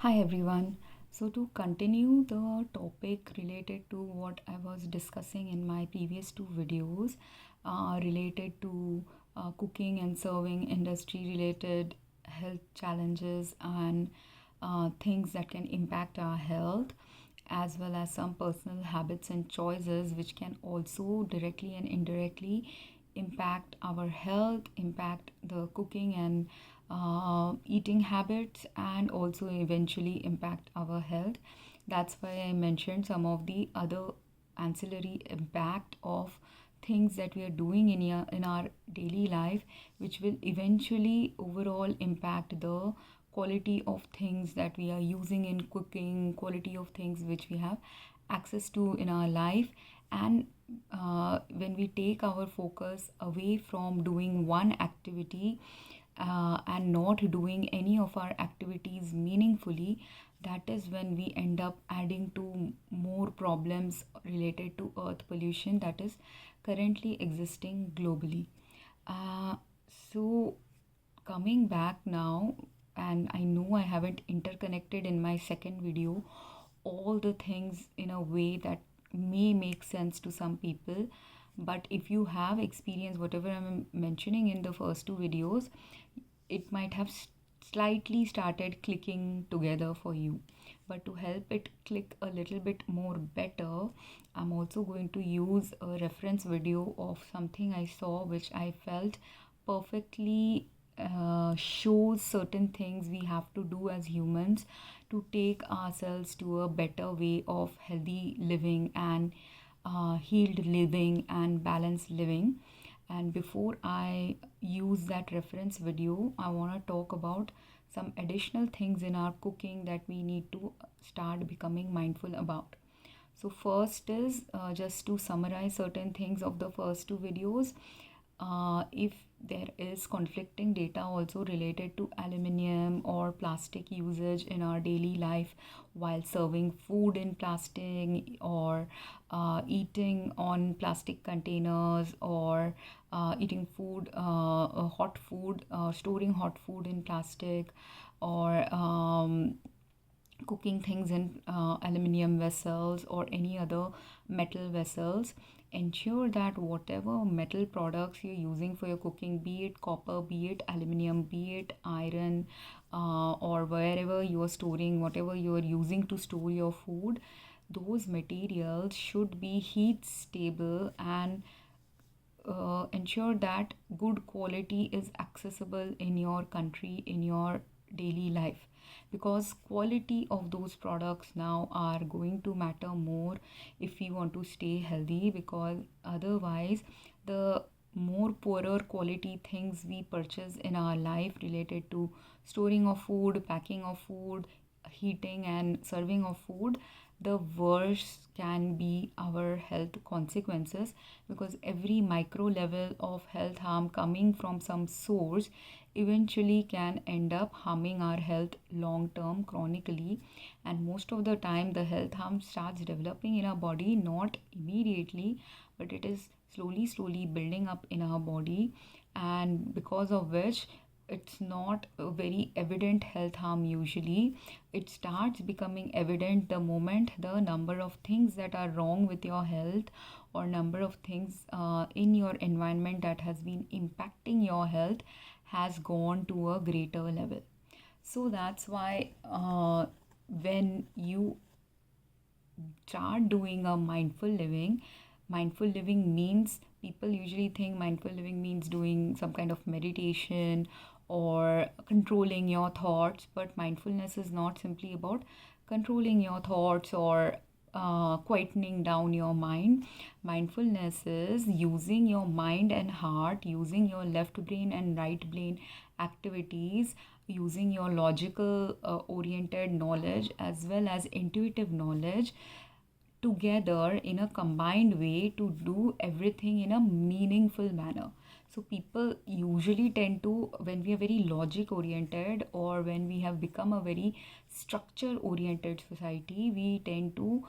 Hi everyone. So, to continue the topic related to what I was discussing in my previous two videos, related to cooking and serving industry related health challenges and things that can impact our health, as well as some personal habits and choices which can also directly and indirectly impact our health, impact the cooking and eating habits, and also eventually impact our health. That's why I mentioned some of the other ancillary impact of things that we are doing in our daily life, which will eventually overall impact the quality of things that we are using in cooking, quality of things which we have access to in our life. And when we take our focus away from doing one activity and not doing any of our activities meaningfully, that is when we end up adding to more problems related to earth pollution that is currently existing globally. Uh, so, coming back now, and I know I haven't interconnected in my second video all the things in a way that may make sense to some people, but if you have experienced whatever I'm mentioning in the first two videos, it might have slightly started clicking together for you. But to help it click a little bit more better, I'm also going to use a reference video of something I saw which I felt perfectly shows certain things we have to do as humans to take ourselves to a better way of healthy living and healed living and balanced living. And before I use that reference video, I want to talk about some additional things in our cooking that we need to start becoming mindful about. So, first is just to summarize certain things of the first two videos. If there is conflicting data also related to aluminium or plastic usage in our daily life while serving food in plastic, or eating on plastic containers, or eating food, hot food, storing hot food in plastic, or cooking things in aluminium vessels or any other metal vessels, ensure that whatever metal products you're using for your cooking, be it copper, be it aluminium, be it iron, or wherever you are storing, whatever you are using to store your food, those materials should be heat stable and ensure that good quality is accessible in your country, in your daily life, because quality of those products now are going to matter more if we want to stay healthy, because otherwise the more poorer quality things we purchase in our life related to storing of food, packing of food, heating and serving of food, the worse can be our health consequences, because every micro level of health harm coming from some source eventually can end up harming our health long term chronically. And most of the time the health harm starts developing in our body not immediately, but it is slowly building up in our body, and because of which it's not a very evident health harm usually. It starts becoming evident the moment the number of things that are wrong with your health, or number of things in your environment that has been impacting your health has gone to a greater level. So that's why when you start doing a mindful living means, people usually think mindful living means doing some kind of meditation or controlling your thoughts, but mindfulness is not simply about controlling your thoughts or quietening down your mind. Mindfulness is using your mind and heart, using your left brain and right brain activities, using your logical oriented knowledge as well as intuitive knowledge together in a combined way to do everything in a meaningful manner. So people usually tend to, when we are very logic oriented or when we have become a very structure oriented society, we tend to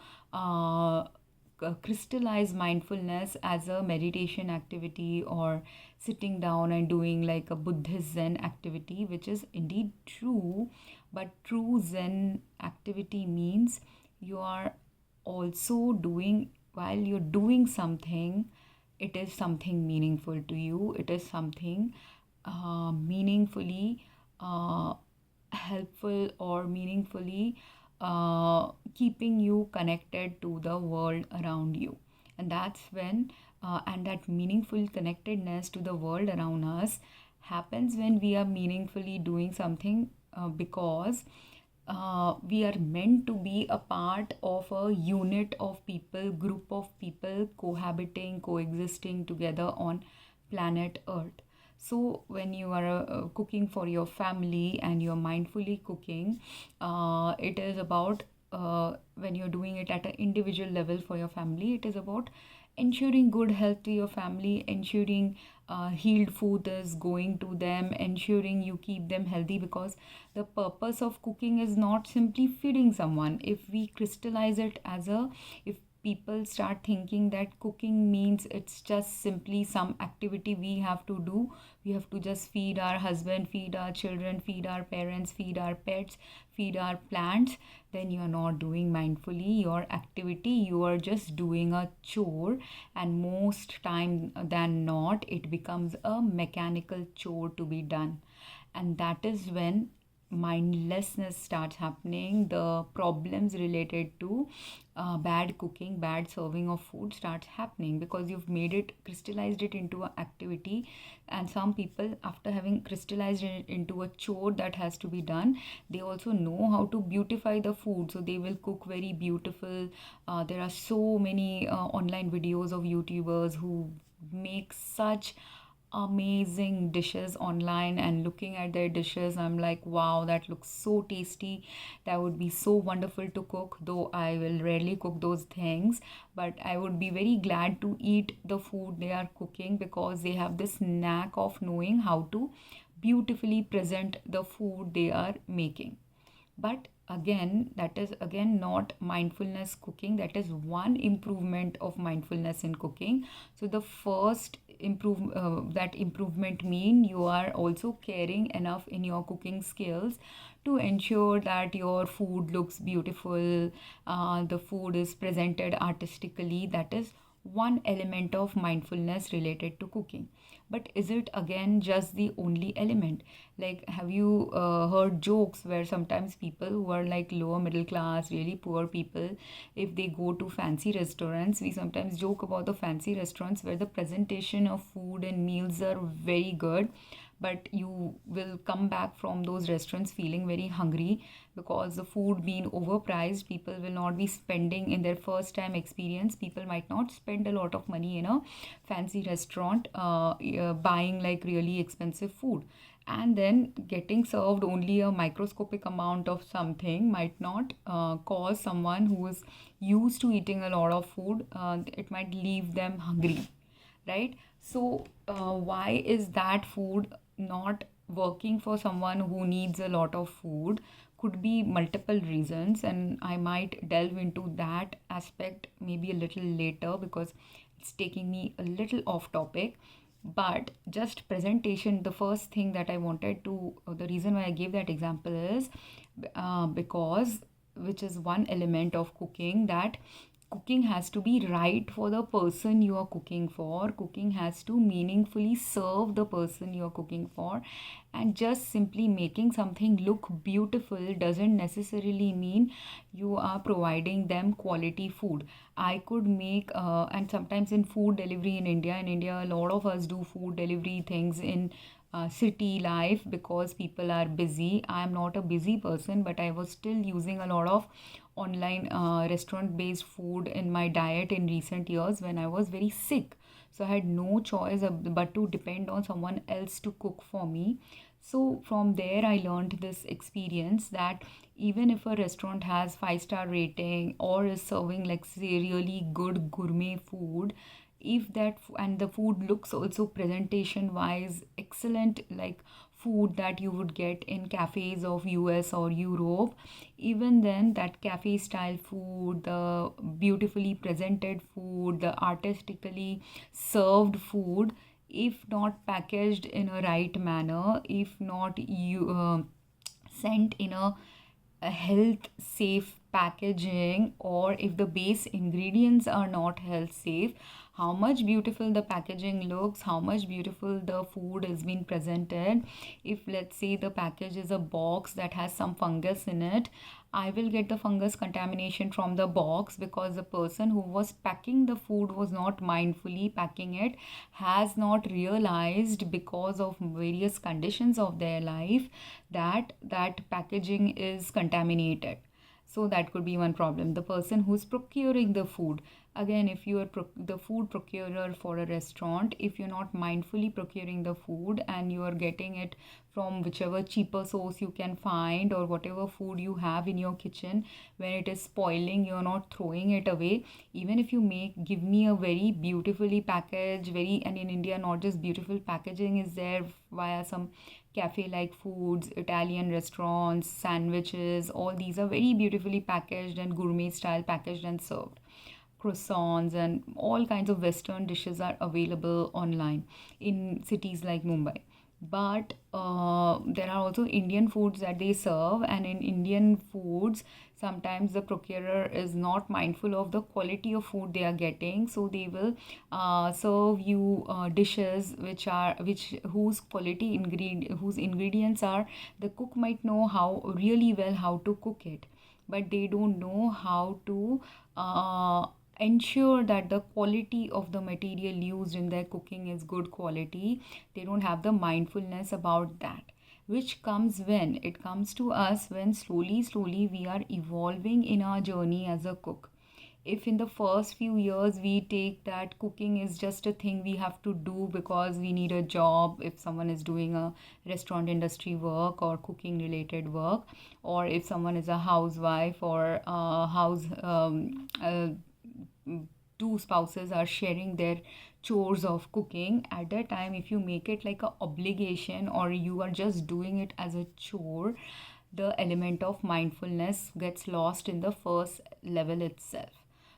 crystallize mindfulness as a meditation activity or sitting down and doing like a Buddhist Zen activity, which is indeed true, But true Zen activity means you are also doing, while you're doing something, it is something meaningful to you. It is something meaningfully helpful or meaningfully keeping you connected to the world around you. And that's when, and that meaningful connectedness to the world around us happens when we are meaningfully doing something because we are meant to be a part of a unit of people, group of people cohabiting, coexisting together on planet Earth. So when you are cooking for your family and you're mindfully cooking, it is about when you're doing it at an individual level for your family, it is about ensuring good health to your family, ensuring healed food is going to them, ensuring you keep them healthy, because the purpose of cooking is not simply feeding someone. If we crystallize it as a, if people start thinking that cooking means it's just simply some activity we have to do, we have to just feed our husband, feed our children, feed our parents, feed our pets, feed our plants, then you are not doing mindfully your activity. You are just doing a chore, and most time than not it becomes a mechanical chore to be done. And that is when mindlessness starts happening. The problems related to bad cooking, bad serving of food starts happening, because you've made it, crystallized it into an activity. And some people, after having crystallized it into a chore that has to be done, they also know how to beautify the food, so they will cook very beautiful. There are so many online videos of YouTubers who make such amazing dishes online, and looking at their dishes I'm like, wow, that looks so tasty, that would be so wonderful to cook. Though I will rarely cook those things, but I would be very glad to eat the food they are cooking, because they have this knack of knowing how to beautifully present the food they are making. But again, that is again not mindfulness cooking. That is one improvement of mindfulness in cooking. So the first that improvement mean you are also caring enough in your cooking skills to ensure that your food looks beautiful, the food is presented artistically. That is one element of mindfulness related to cooking. But is it again just the only element? Like, have you heard jokes where sometimes people who are like lower middle class, really poor people, if they go to fancy restaurants, we sometimes joke about the fancy restaurants where the presentation of food and meals are very good, but you will come back from those restaurants feeling very hungry, because the food being overpriced. People will not be spending, in their first time experience, people might not spend a lot of money in a fancy restaurant buying like really expensive food, and then getting served only a microscopic amount of something might not cause someone who is used to eating a lot of food, it might leave them hungry, right? So why is that food not working for someone who needs a lot of food? Could be multiple reasons, and I might delve into that aspect maybe a little later, because it's taking me a little off topic. But just presentation, the first thing that I wanted to, the reason why I gave that example is because, which is one element of cooking, that cooking has to be right for the person you are cooking for. Cooking has to meaningfully serve the person you are cooking for. And just simply making something look beautiful doesn't necessarily mean you are providing them quality food. I could make, and sometimes in food delivery in India, a lot of us do food delivery things in city life because people are busy. I am not a busy person, but I was still using a lot of online restaurant based food in my diet in recent years when I was very sick. So I had no choice but to depend on someone else to cook for me. So from there I learned this experience that even if a restaurant has 5-star rating or is serving like say really good gourmet food, if that and the food looks also presentation wise excellent, like food that you would get in cafes of US or Europe, even then that cafe style food, the beautifully presented food, the artistically served food, if not packaged in a right manner, if not you sent in a health safe packaging, or if the base ingredients are not health safe, how much beautiful the packaging looks, how much beautiful the food is being presented. If let's say the package is a box that has some fungus in it, I will get the fungus contamination from the box, because the person who was packing the food was not mindfully packing it, has not realized, because of various conditions of their life, that that packaging is contaminated. So that could be one problem. The person who's procuring the food, again, if you are the food procurer for a restaurant, if you're not mindfully procuring the food and you are getting it from whichever cheaper source you can find, or whatever food you have in your kitchen, when it is spoiling, you're not throwing it away. Even if you give me a very beautifully packaged, and in India, not just beautiful packaging is there via some cafe like foods, Italian restaurants, sandwiches, all these are very beautifully packaged and gourmet style packaged and served. Croissants and all kinds of Western dishes are available online in cities like Mumbai. But there are also Indian foods that they serve, and in Indian foods, sometimes the procurer is not mindful of the quality of food they are getting, so they will serve you dishes whose whose ingredients are, the cook might know how really well how to cook it, but they don't know how to ensure that the quality of the material used in their cooking is good quality. They don't have the mindfulness about that, which comes when it comes to us, when slowly we are evolving in our journey as a cook. If in the first few years we take that cooking is just a thing we have to do because we need a job, if someone is doing a restaurant industry work or cooking related work, or if someone is a housewife or two spouses are sharing their chores of cooking, at that time, if you make it like a obligation, or you are just doing it as a chore, the element of mindfulness gets lost in the first level itself.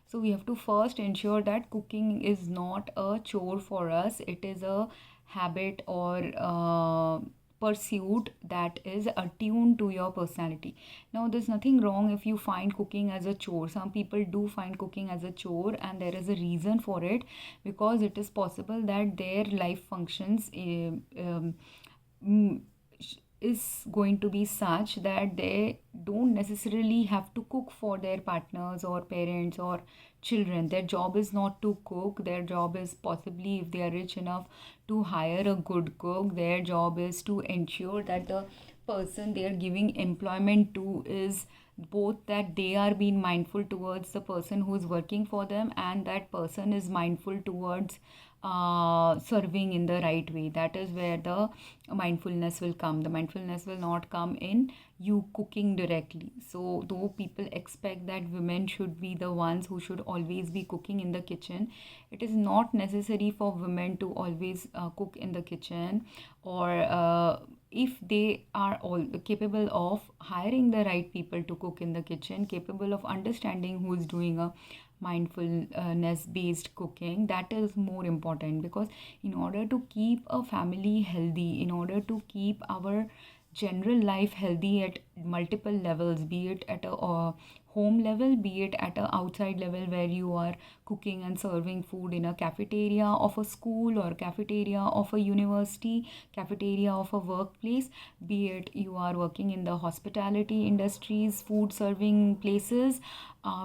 So we have to first ensure that cooking is not a chore for us. It is a habit or pursuit that is attuned to your personality. Now, there's nothing wrong if you find cooking as a chore. Some people do find cooking as a chore, and there is a reason for it, because it is possible that their life functions is going to be such that they don't necessarily have to cook for their partners or parents or children. Their job is not to cook. Their job is, possibly if they are rich enough to hire a good cook, their job is to ensure that the person they are giving employment to is both that they are being mindful towards the person who is working for them, and that person is mindful towards serving in the right way. That is where the mindfulness will come. The mindfulness will not come in you cooking directly. So though people expect that women should be the ones who should always be cooking in the kitchen, it is not necessary for women to always cook in the kitchen, or if they are all capable of hiring the right people to cook in the kitchen, capable of understanding who is doing a mindfulness based cooking, that is more important. Because in order to keep a family healthy, in order to keep our general life healthy at multiple levels, be it at a home level, be it at a outside level where you are cooking and serving food in a cafeteria of a school, or cafeteria of a university, cafeteria of a workplace, be it you are working in the hospitality industries, food serving places,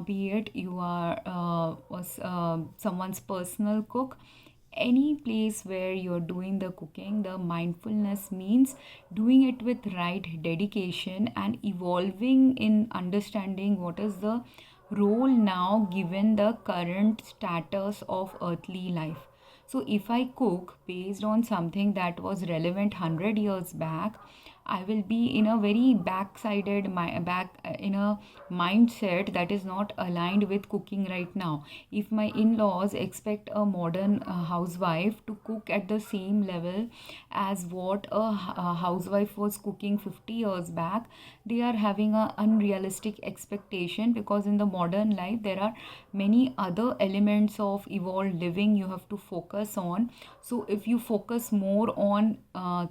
be it you are someone's personal cook, any place where you're doing the cooking, the mindfulness means doing it with right dedication and evolving in understanding what is the role now given the current status of earthly life. So if I cook based on something that was relevant 100 years back, I will be in a very in a mindset that is not aligned with cooking right now. If my in-laws expect a modern housewife to cook at the same level as what a housewife was cooking 50 years back, they are having an unrealistic expectation, because in the modern life there are many other elements of evolved living you have to focus on. So if you focus more on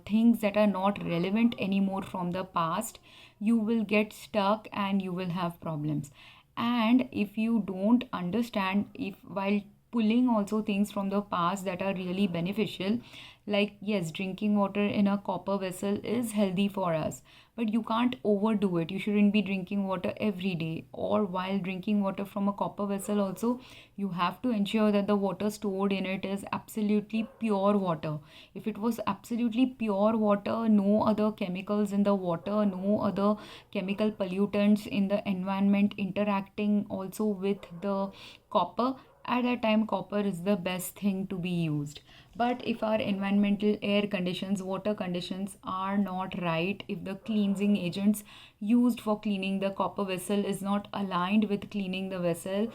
things that are not relevant anymore from the past, you will get stuck and you will have problems. And if you don't understand, if while pulling also things from the past that are really beneficial, like yes, drinking water in a copper vessel is healthy for us, but you can't overdo it. You shouldn't be drinking water every day, or while drinking water from a copper vessel also, you have to ensure that the water stored in it is absolutely pure water. If it was absolutely pure water, no other chemicals in the water, no other chemical pollutants in the environment interacting also with the copper, at that time copper is the best thing to be used. But if our environmental air conditions, water conditions are not right, if the cleansing agents used for cleaning the copper vessel is not aligned with cleaning the vessel,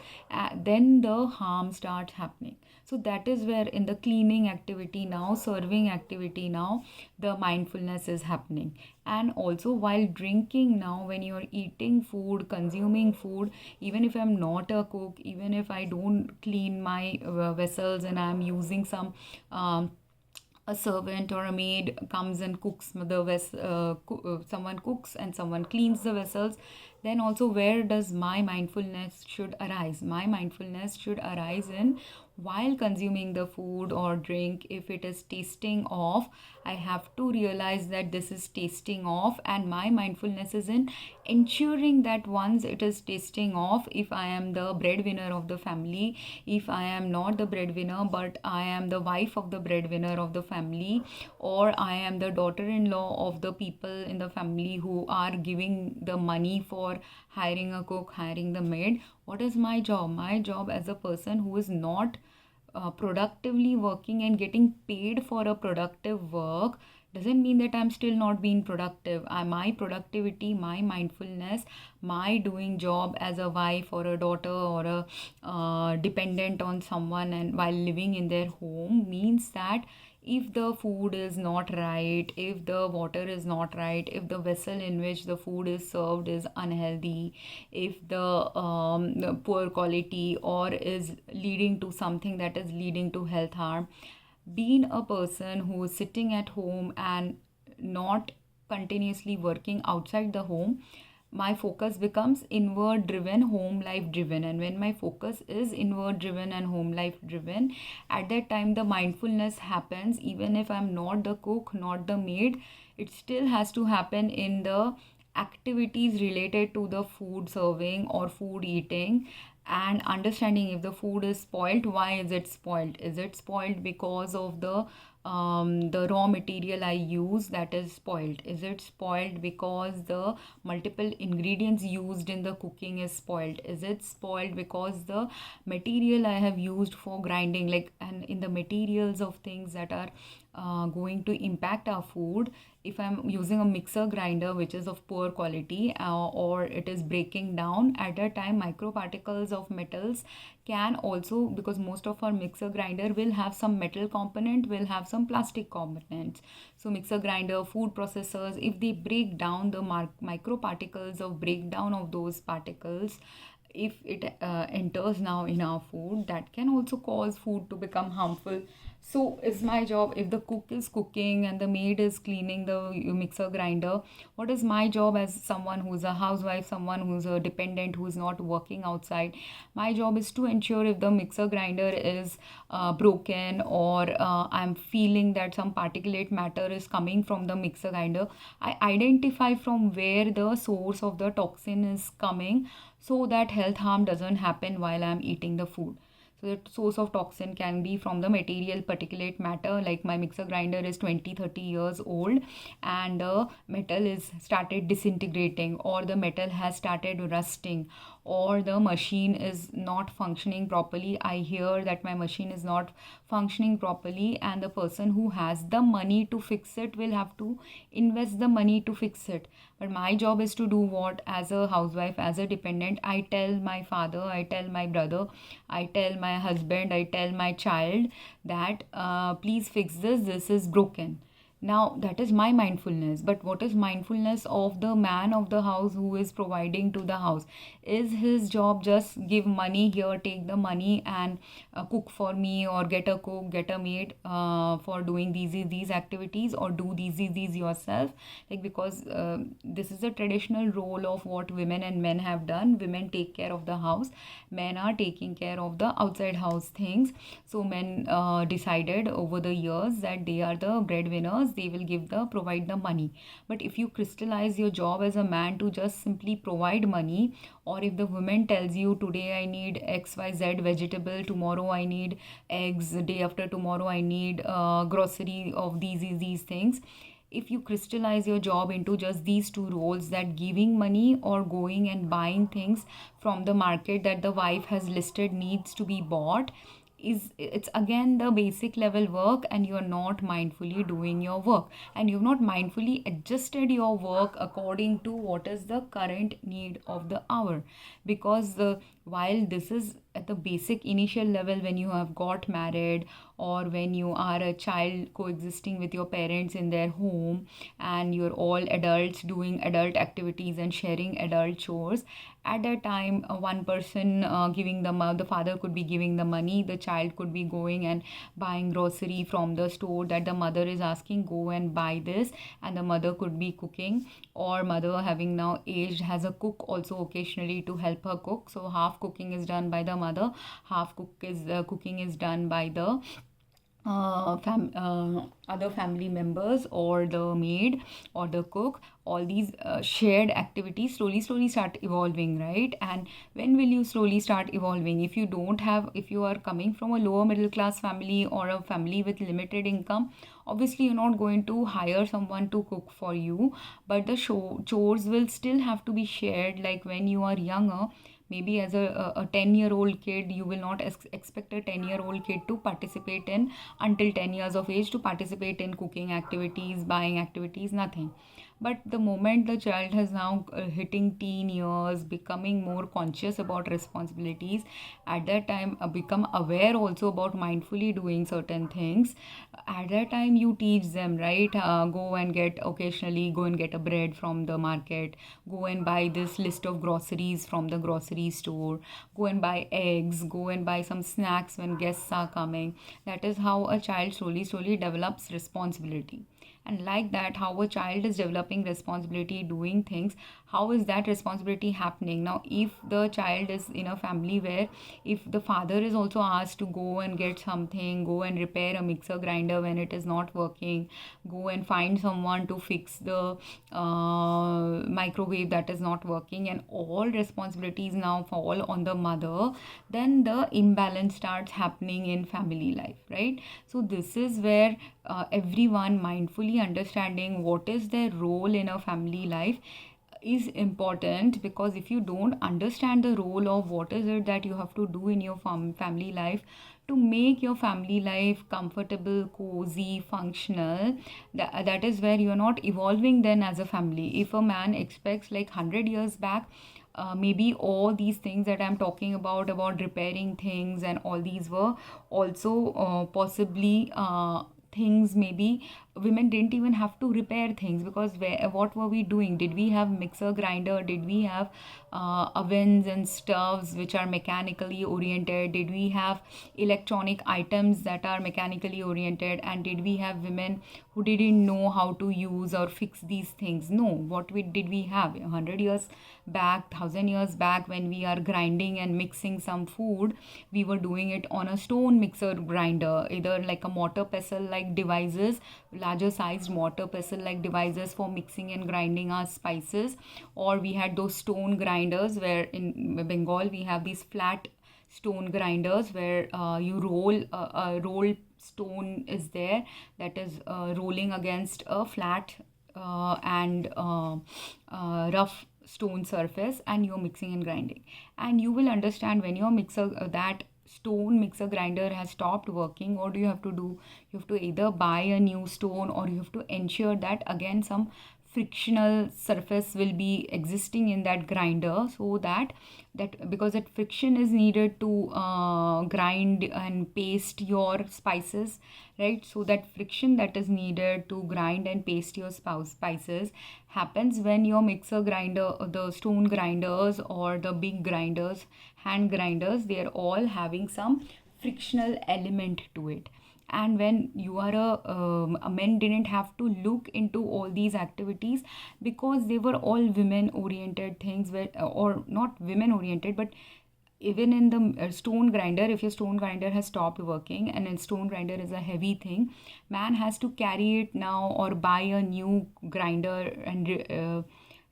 then the harm starts happening. So that is where in the cleaning activity now, serving activity now, the mindfulness is happening. And also while drinking now, when you're eating food, consuming food, even if I'm not a cook, even if I don't clean my vessels and I'm using some a servant or a maid comes and cooks the someone cooks and someone cleans the vessels, then also where does my mindfulness should arise? My mindfulness should arise in while consuming the food or drink. If it is tasting off, I have to realize that this is tasting off, and my mindfulness is in ensuring that once it is tasting off, if I am the breadwinner of the family, if I am not the breadwinner but I am the wife of the breadwinner of the family, or I am the daughter-in-law of the people in the family who are giving the money for hiring a cook, hiring the maid, what is my job? My job as a person who is not productively working and getting paid for a productive work doesn't mean that I'm still not being productive. My productivity, my mindfulness, my doing job as a wife or a daughter or a dependent on someone and while living in their home means that if the food is not right, if the water is not right, if the vessel in which the food is served is unhealthy, if the poor quality or is leading to something that is leading to health harm, being a person who is sitting at home and not continuously working outside the home, my focus becomes inward driven, home life driven. And when my focus is inward driven and home life driven, at that time the mindfulness happens. Even if I'm not the cook, not the maid, it still has to happen in the activities related to the food serving or food eating, and understanding if the food is spoiled, why is it spoiled? Is it spoiled because of the raw material I use that is spoiled? Is it spoiled because the multiple ingredients used in the cooking is spoiled? Is it spoiled because the material I have used for grinding, like, and in the materials of things that are going to impact our food, if I'm using a mixer grinder which is of poor quality or it is breaking down, at that time microparticles of metals can also, because most of our mixer grinder will have some metal component, will have some plastic components. So mixer grinder, food processors, if they break down the microparticles of breakdown of those particles, if it enters now in our food, that can also cause food to become harmful. So is my job, if the cook is cooking and the maid is cleaning the mixer grinder, what is my job as someone who's a housewife, someone who's a dependent, who's not working outside? My job is to ensure if the mixer grinder is broken, or I'm feeling that some particulate matter is coming from the mixer grinder, I identify from where the source of the toxin is coming, so that health harm doesn't happen while I'm eating the food. So the source of toxin can be from the material particulate matter, like my mixer grinder is 20-30 years old and the metal is started disintegrating, or the metal has started rusting, or the machine is not functioning properly. I hear that my machine is not functioning properly, and the person who has the money to fix it will have to invest the money to fix it. But my job is to do what? As a housewife, as a dependent, I tell my father, I tell my brother, I tell my husband, I tell my child that please fix this, this is broken. Now that is my mindfulness, but what is mindfulness of the man of the house who is providing to the house? Is his job just give money here, take the money and cook for me, or get a cook, get a maid for doing these activities, or do these yourself? Like, because this is a traditional role of what women and men have done. Women take care of the house, men are taking care of the outside house things. So men decided over the years that they are the breadwinners, they will provide the money. But if you crystallize your job as a man to just simply provide money, or if the woman tells you today I need xyz vegetable, tomorrow I need eggs, day after tomorrow I need grocery of these things, if you crystallize your job into just these two roles, that giving money or going and buying things from the market that the wife has listed needs to be bought, is it's again the basic level work, and you're not mindfully doing your work, and you've not mindfully adjusted your work according to what is the current need of the hour. Because while this is at the basic initial level, when you have got married, or when you are a child coexisting with your parents in their home, and you're all adults doing adult activities and sharing adult chores, at that time one person giving the father could be giving the money, the child could be going and buying grocery from the store that the mother is asking, go and buy this, and the mother could be cooking, or mother having now aged has a cook also occasionally to help her cook. So half cooking is done by the mother, half cooking is done by the other family members, or the maid, or the cook. All these shared activities slowly start evolving, right? And when will you slowly start evolving? If you don't have, if you are coming from a lower middle class family, or a family with limited income, obviously you're not going to hire someone to cook for you, but the chores will still have to be shared. Like when you are younger, maybe as a 10-year-old kid, you will not expect a 10-year-old kid to participate in, until 10 years of age, to participate in cooking activities, buying activities, nothing. But the moment the child has now hitting teen years, becoming more conscious about responsibilities, at that time become aware also about mindfully doing certain things, at that time you teach them, right? Go and get, occasionally go and get a bread from the market, go and buy this list of groceries from the grocery store, go and buy eggs, go and buy some snacks when guests are coming. That is how a child slowly develops responsibility. And like that, how a child is developing responsibility, doing things, how is that responsibility happening? Now if the child is in a family where, if the father is also asked to go and get something, go and repair a mixer grinder when it is not working, go and find someone to fix the microwave that is not working, and all responsibilities now fall on the mother, then the imbalance starts happening in family life, right? So this is where everyone mindfully understanding what is their role in a family life is important. Because if you don't understand the role of what is it that you have to do in your family life to make your family life comfortable, cozy, functional, that is where you're not evolving then as a family. If a man expects, like 100 years back, maybe all these things that I'm talking about repairing things and all these, were also possibly things. Maybe women didn't even have to repair things, because what were we doing? Did we have mixer grinder? Did we have ovens and stoves which are mechanically oriented? Did we have electronic items that are mechanically oriented? And did we have women who didn't know how to use or fix these things? No. Did we have 100 years back, 1000 years back, when we are grinding and mixing some food, we were doing it on a stone mixer grinder, either like a mortar pestle like devices, larger sized mortar pestle like devices for mixing and grinding our spices, or we had those stone grinders, where in Bengal we have these flat stone grinders where you roll stone is there, that is rolling against a flat and rough stone surface, and you're mixing and grinding. And you will understand when your mixer that stone mixer grinder has stopped working, what do you have to do? You have to either buy a new stone, or you have to ensure that again some frictional surface will be existing in that grinder, so that because that friction is needed to grind and paste your spices, right? So that friction that is needed to grind and paste your spices happens when your mixer grinder, the stone grinders or the big grinders, hand grinders, they are all having some frictional element to it. And when you are a men didn't have to look into all these activities, because they were all women oriented things, where or not women oriented, but even in the stone grinder, if your stone grinder has stopped working, and a stone grinder is a heavy thing, man has to carry it now or buy a new grinder and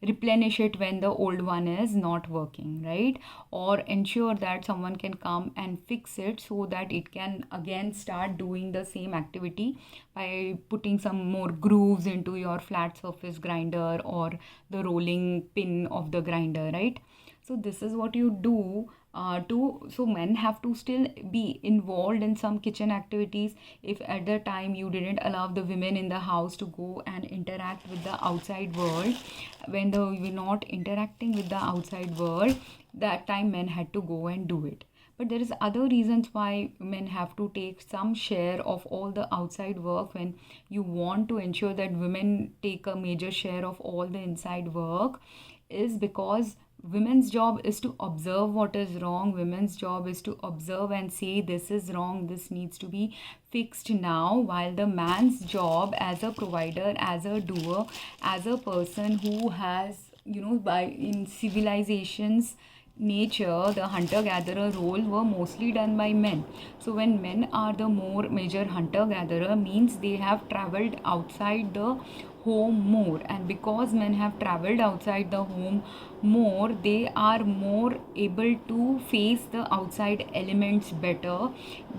replenish it when the old one is not working, right? Or ensure that someone can come and fix it so that it can again start doing the same activity by putting some more grooves into your flat surface grinder or the rolling pin of the grinder, right? So this is what you do so men have to still be involved in some kitchen activities. If at the time you didn't allow the women in the house to go and interact with the outside world, when you're not interacting with the outside world, that time men had to go and do it. But there is other reasons why men have to take some share of all the outside work. When you want to ensure that women take a major share of all the inside work, is because women's job is to observe what is wrong. Women's job is to observe and say this is wrong, this needs to be fixed now, while the man's job as a provider, as a doer, as a person who has, by in civilizations nature, the hunter-gatherer role were mostly done by men. So when men are the more major hunter-gatherer, means they have traveled outside the home more, and because men have traveled outside the home more, they are more able to face the outside elements better,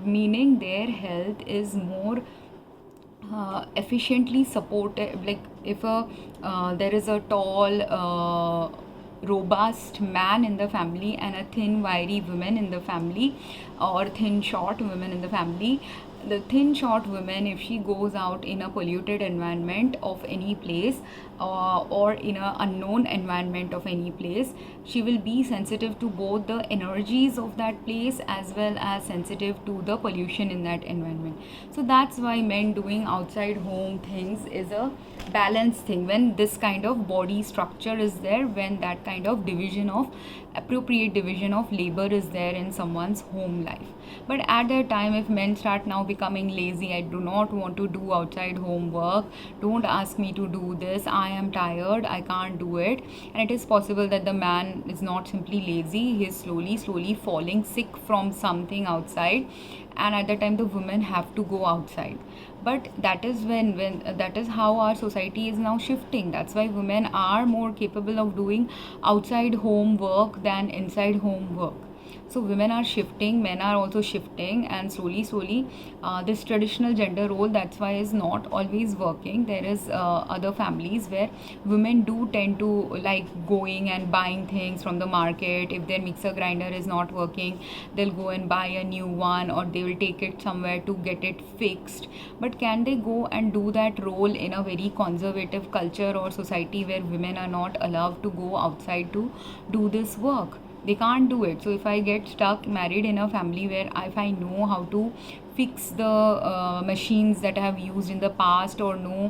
meaning their health is more efficiently supported. Like if there is a tall robust man in the family and a thin wiry woman in the family, or thin short woman in the family, the thin short woman, if she goes out in a polluted environment of any place, or in an unknown environment of any place, she will be sensitive to both the energies of that place as well as sensitive to the pollution in that environment. So that's why men doing outside home things is a balanced thing. When this kind of body structure is there, when that kind of appropriate division of labor is there in someone's home life. But at that time, if men start now becoming lazy, I do not want to do outside homework, don't ask me to do this, I am tired, I can't do it, and it is possible that the man is not simply lazy, he is slowly falling sick from something outside, and at that time the women have to go outside. But that is when that is how our society is now shifting. That's why women are more capable of doing outside home work than inside home work. So women are shifting, men are also shifting, and slowly this traditional gender role, that's why, is not always working. There is other families where women do tend to like going and buying things from the market. If their mixer grinder is not working, they'll go and buy a new one, or they will take it somewhere to get it fixed. But can they go and do that role in a very conservative culture or society where women are not allowed to go outside to do this work? They can't do it. So if I get stuck married in a family where if I know how to fix the machines that I have used in the past, or know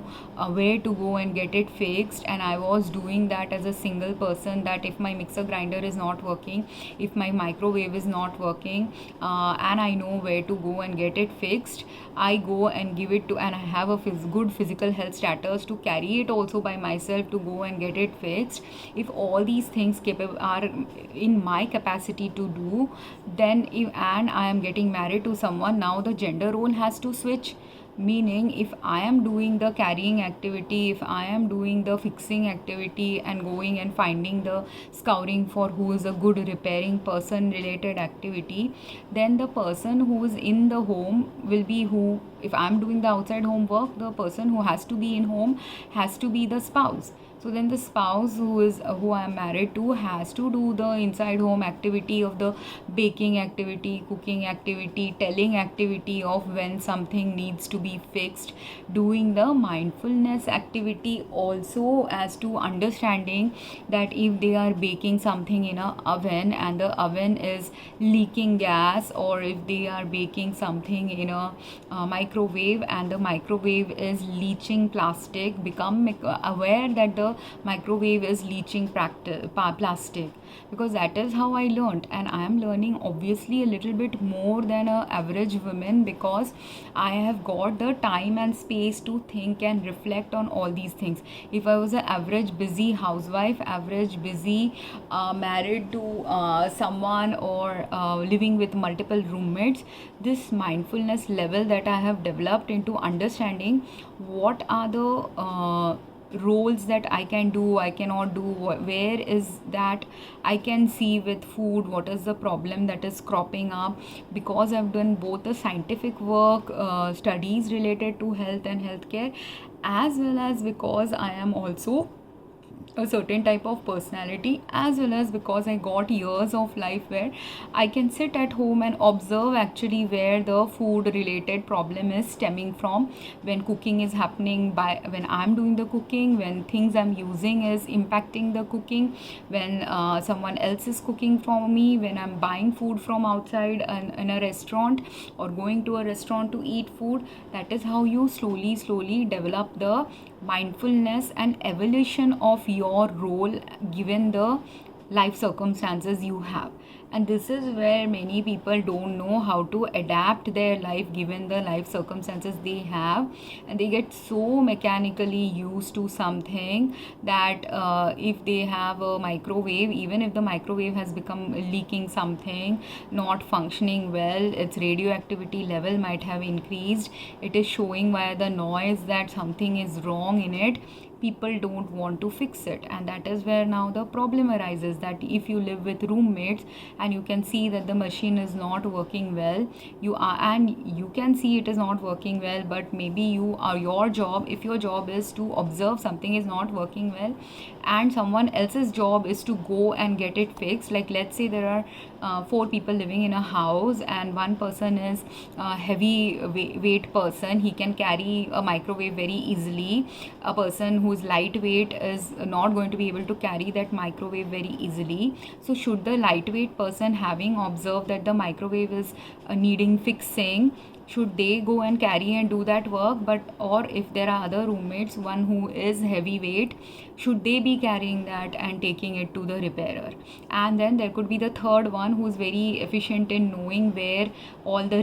where to go and get it fixed, and I was doing that as a single person, that if my mixer grinder is not working, if my microwave is not working, and I know where to go and get it fixed, I go and give it to, and I have a good physical health status to carry it also by myself to go and get it fixed. If all these things are in my capacity to do, then and I am getting married to someone, now the gender role has to switch. Meaning, if I am doing the carrying activity, if I am doing the fixing activity and going and finding the scouring for who is a good repairing person related activity, then the person who is in the home will be who, if I am doing the outside home work, the person who has to be in home has to be the spouse. So then the spouse who I am married to has to do the inside home activity of the baking activity, cooking activity, telling activity of when something needs to be fixed, doing the mindfulness activity also, as to understanding that if they are baking something in a oven and the oven is leaking gas, or if they are baking something in a microwave and the microwave is leaching plastic, become aware that the microwave is leaching plastic, because that is how I learned. And I am learning obviously a little bit more than a average woman, because I have got the time and space to think and reflect on all these things. If I was an average busy housewife, average busy married to someone, or living with multiple roommates, this mindfulness level that I have developed into understanding what are the roles that I can do, I cannot do, where is that I can see with food, what is the problem that is cropping up, because I've done both the scientific work, studies related to health and healthcare, as well as because I am also a certain type of personality, as well as because I got years of life where I can sit at home and observe actually where the food related problem is stemming from, when cooking is happening, by when I'm doing the cooking, when things I'm using is impacting the cooking, when someone else is cooking for me, when I'm buying food from outside in a restaurant, or going to a restaurant to eat food. That is how you slowly develop the mindfulness and evolution of your role given the life circumstances you have. And this is where many people don't know how to adapt their life given the life circumstances they have, and they get so mechanically used to something that if they have a microwave, even if the microwave has become leaking something, not functioning well, its radioactivity level might have increased, it is showing via the noise that something is wrong in it, people don't want to fix it. And that is where now the problem arises, that if you live with roommates and you can see that the machine is not working well, you can see it is not working well, but maybe your job, if your job is to observe something is not working well, and someone else's job is to go and get it fixed. Like, let's say there are 4 people living in a house, and one person is a heavy weight person, he can carry a microwave very easily. A person who's lightweight is not going to be able to carry that microwave very easily. So should the lightweight person, having observed that the microwave is needing fixing, should they go and carry and do that work? But or if there are other roommates, one who is heavyweight, should they be carrying that and taking it to the repairer? And then there could be the third one who's very efficient in knowing where all the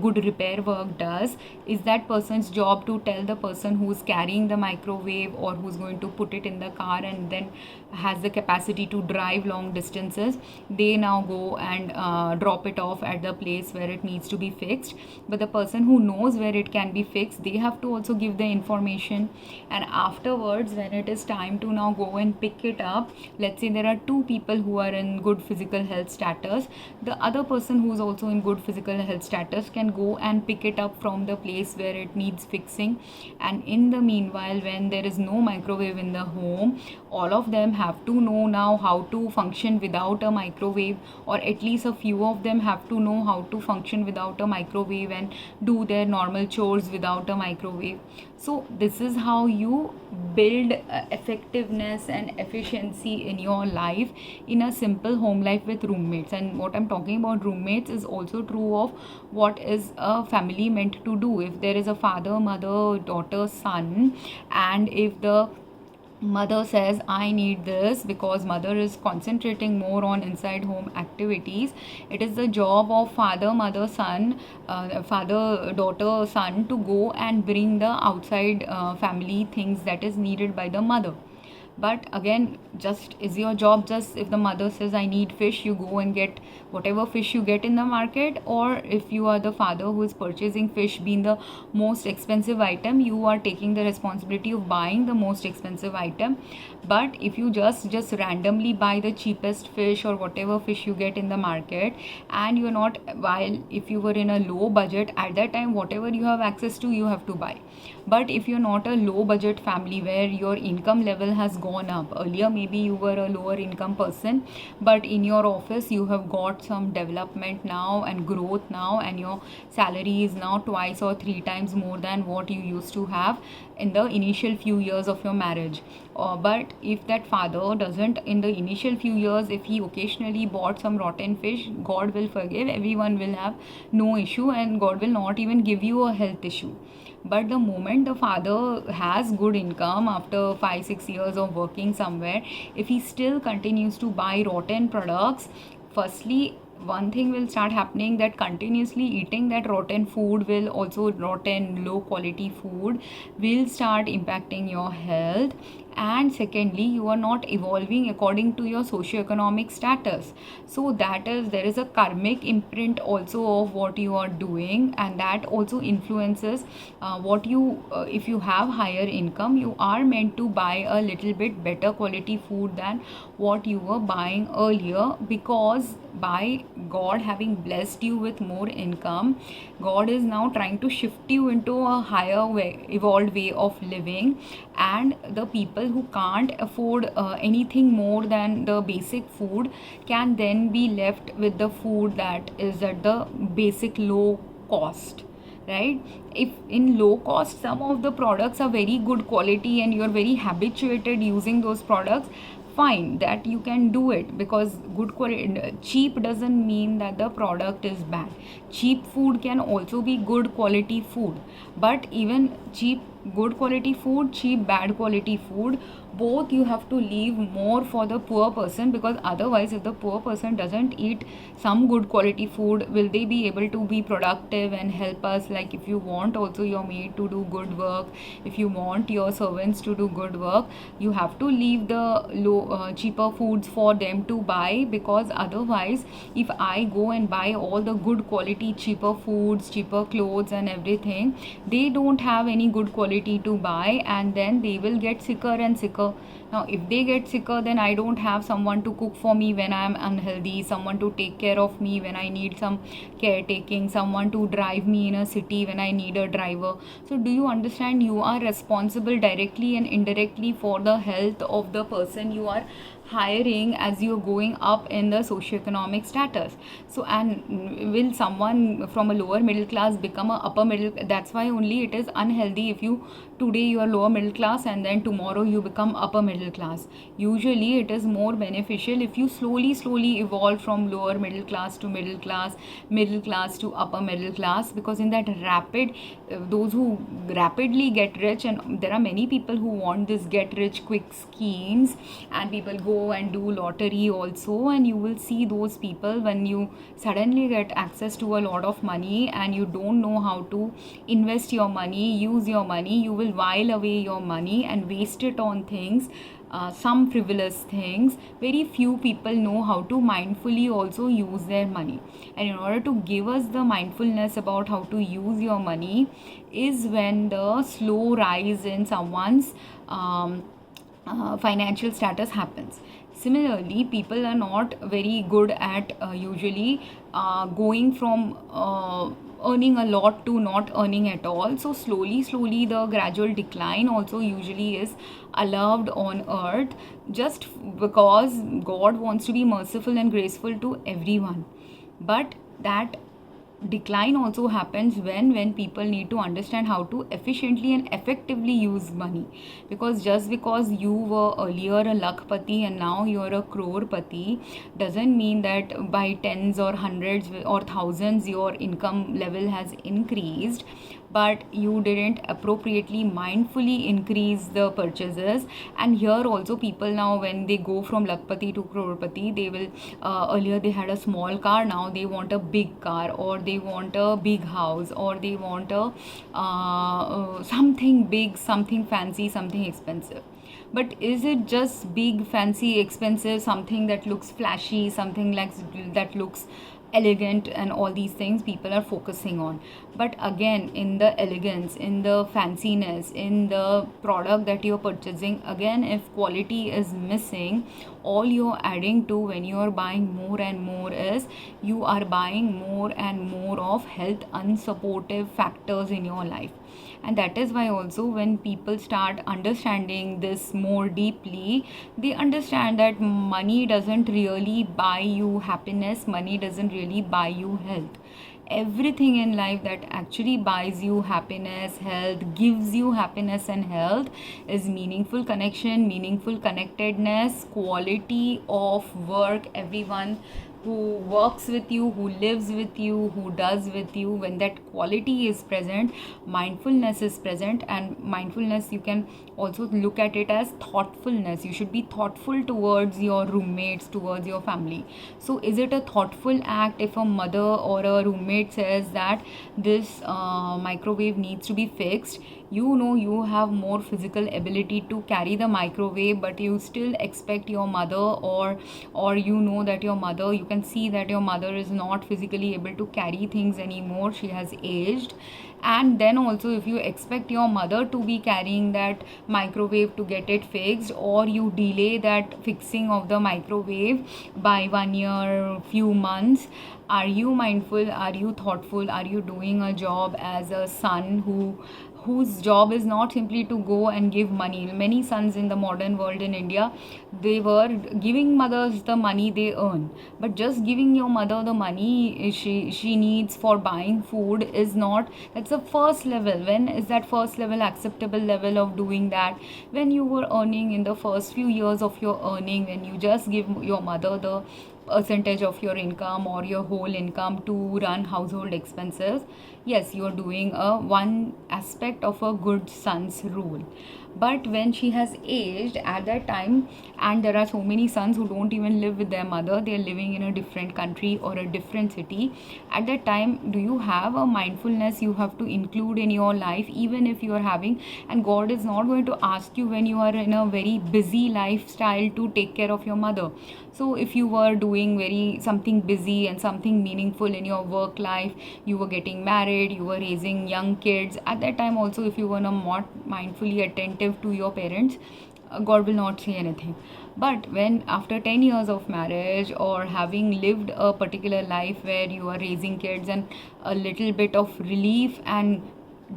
good repair work does. Is that person's job to tell the person who's carrying the microwave, or who's going to put it in the car and then has the capacity to drive long distances, they now go and drop it off at the place where it needs to be fixed. But the person who knows where it can be fixed, they have to also give the information. And afterwards, when it is time to now go and pick it up, let's say there are 2 people who are in good physical health status, the other person who's also in good physical health status can go and pick it up from the place where it needs fixing. And in the meanwhile, when there is no microwave in the home, all of them have to know now how to function without a microwave, or at least a few of them have to know how to function without a microwave and do their normal chores without a microwave. So this is how you build effectiveness and efficiency in your life in a simple home life with roommates. And what I'm talking about roommates is also true of what is a family meant to do. If there is a father, mother, daughter, son, and if the mother says I need this, because mother is concentrating more on inside home activities, it is the job of father, mother, son, father, daughter, son to go and bring the outside family things that is needed by the mother. But again, just is your job just if the mother says I need fish, you go and get whatever fish you get in the market? Or if you are the father who is purchasing fish being the most expensive item, you are taking the responsibility of buying the most expensive item. But if you just randomly buy the cheapest fish or whatever fish you get in the market, and you're not, while if you were in a low budget at that time, whatever you have access to you have to buy. But if you're not a low budget family where your income level has gone up. Earlier maybe you were a lower income person, but in your office you have got some development now and growth now, and your salary is now twice or three times more than what you used to have in the initial few years of your marriage. But if that father doesn't, in the initial few years, if he occasionally bought some rotten fish, God will forgive, everyone will have no issue, and God will not even give you a health issue. But the moment the father has good income after 5-6 years of working somewhere, if he still continues to buy rotten products, firstly one thing will start happening, that continuously eating that rotten food will also, rotten low quality food will start impacting your health. And secondly, you are not evolving according to your socioeconomic status. So that is, there is a karmic imprint also of what you are doing, and that also influences what you if you have higher income, you are meant to buy a little bit better quality food than what you were buying earlier, because by God having blessed you with more income, God is now trying to shift you into a higher way, evolved way of living. And the people who can't afford anything more than the basic food can then be left with the food that is at the basic low cost, right? If in low cost some of the products are very good quality and you're very habituated using those products, fine, that you can do it, because good quality, cheap doesn't mean that the product is bad. Cheap food can also be good quality food. But even cheap good quality food, cheap bad quality food, both you have to leave more for the poor person, because otherwise if the poor person doesn't eat some good quality food, will they be able to be productive and help us? Like, if you want also your maid to do good work, if you want your servants to do good work, you have to leave the cheaper foods for them to buy, because otherwise if I go and buy all the good quality cheaper foods, cheaper clothes and everything, they don't have any good quality to buy, and then they will get sicker and sicker. Now if they get sicker, then I don't have someone to cook for me when I am unhealthy, someone to take care of me when I need some caretaking, someone to drive me in a city when I need a driver. So do you understand, you are responsible directly and indirectly for the health of the person you are hiring as you're going up in the socioeconomic status. So, and will someone from a lower middle class become a upper middle? That's why only it is unhealthy if you, today you are lower middle class and then tomorrow you become upper middle class. Usually it is more beneficial if you slowly evolve from lower middle class to middle class to upper middle class, because in that rapid, those who rapidly get rich, and there are many people who want this get rich quick schemes, and people go and do lottery also, and you will see those people, when you suddenly get access to a lot of money and you don't know how to invest your money, use your money, you will while away your money and waste it on things, some frivolous things. Very few people know how to mindfully also use their money. And in order to give us the mindfulness about how to use your money is when the slow rise in someone's financial status happens. Similarly, people are not very good at usually going from earning a lot to not earning at all. So slowly the gradual decline also usually is allowed on earth, just because God wants to be merciful and graceful to everyone. But that decline also happens when people need to understand how to efficiently and effectively use money. Because just because you were earlier a lakpati and now you're a crorepati doesn't mean that by tens or hundreds or thousands your income level has increased, but you didn't appropriately mindfully increase the purchases. And here also people now, when they go from lakpati to crorepati, they will earlier they had a small car, now they want a big car, or they want a big house, or they want a something big, something fancy, something expensive. But is it just big, fancy, expensive, something that looks flashy, something like that looks elegant and all these things people are focusing on. But again, in the elegance, in the fanciness, in the product that you're purchasing, again, if quality is missing, all you're adding to when you're buying more and more is you are buying more and more of health unsupportive factors in your life. And that is why also when people start understanding this more deeply, they understand that money doesn't really buy you happiness, money doesn't really buy you health. Everything in life that actually buys you happiness, health, gives you happiness and health is meaningful connection, meaningful connectedness, quality of work, everyone who works with you, who lives with you, who does with you. When that quality is present, mindfulness is present. And mindfulness, you can also look at it as thoughtfulness. You should be thoughtful towards your roommates, towards your family. So is it a thoughtful act if a mother or a roommate says that this microwave needs to be fixed? You know you have more physical ability to carry the microwave, but you still expect your mother, or you know that your mother, you can see that your mother is not physically able to carry things anymore, she has aged. And then also, if you expect your mother to be carrying that microwave to get it fixed, or you delay that fixing of the microwave by 1 year, few months, are you mindful? Are you thoughtful? Are you doing a job as a son whose job is not simply to go and give money? Many sons in the modern world in India, they were giving mothers the money they earn, but just giving your mother the money she needs for buying food is not, that's the first level. When is that first level acceptable level of doing that? When you were earning in the first few years of your earning, when you just give your mother the percentage of your income or your whole income to run household expenses, yes, you're doing a one aspect of a good son's role. But when she has aged at that time, and there are so many sons who don't even live with their mother, they're living in a different country or a different city, at that time, do you have a mindfulness you have to include in your life, even if you are having, and God is not going to ask you when you are in a very busy lifestyle to take care of your mother. So if you were doing very something busy and something meaningful in your work life, you were getting married, you were raising young kids, at that time also, if you were not mindfully attentive to your parents, God will not say anything. But when after 10 years of marriage, or having lived a particular life where you are raising kids and a little bit of relief and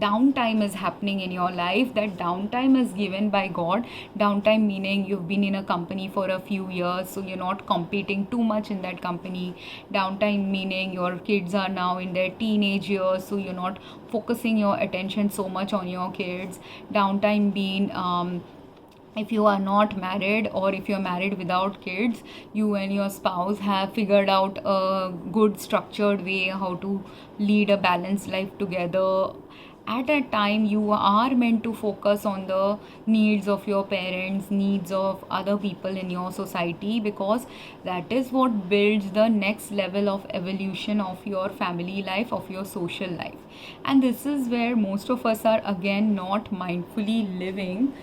downtime is happening in your life, that downtime is given by God. Downtime meaning you've been in a company for a few years, so you're not competing too much in that company. Downtime meaning your kids are now in their teenage years, so you're not focusing your attention so much on your kids. Downtime being if you are not married, or if you're married without kids, you and your spouse have figured out a good structured way how to lead a balanced life together. At that time, you are meant to focus on the needs of your parents, needs of other people in your society, because that is what builds the next level of evolution of your family life, of your social life. And this is where most of us are again not mindfully living.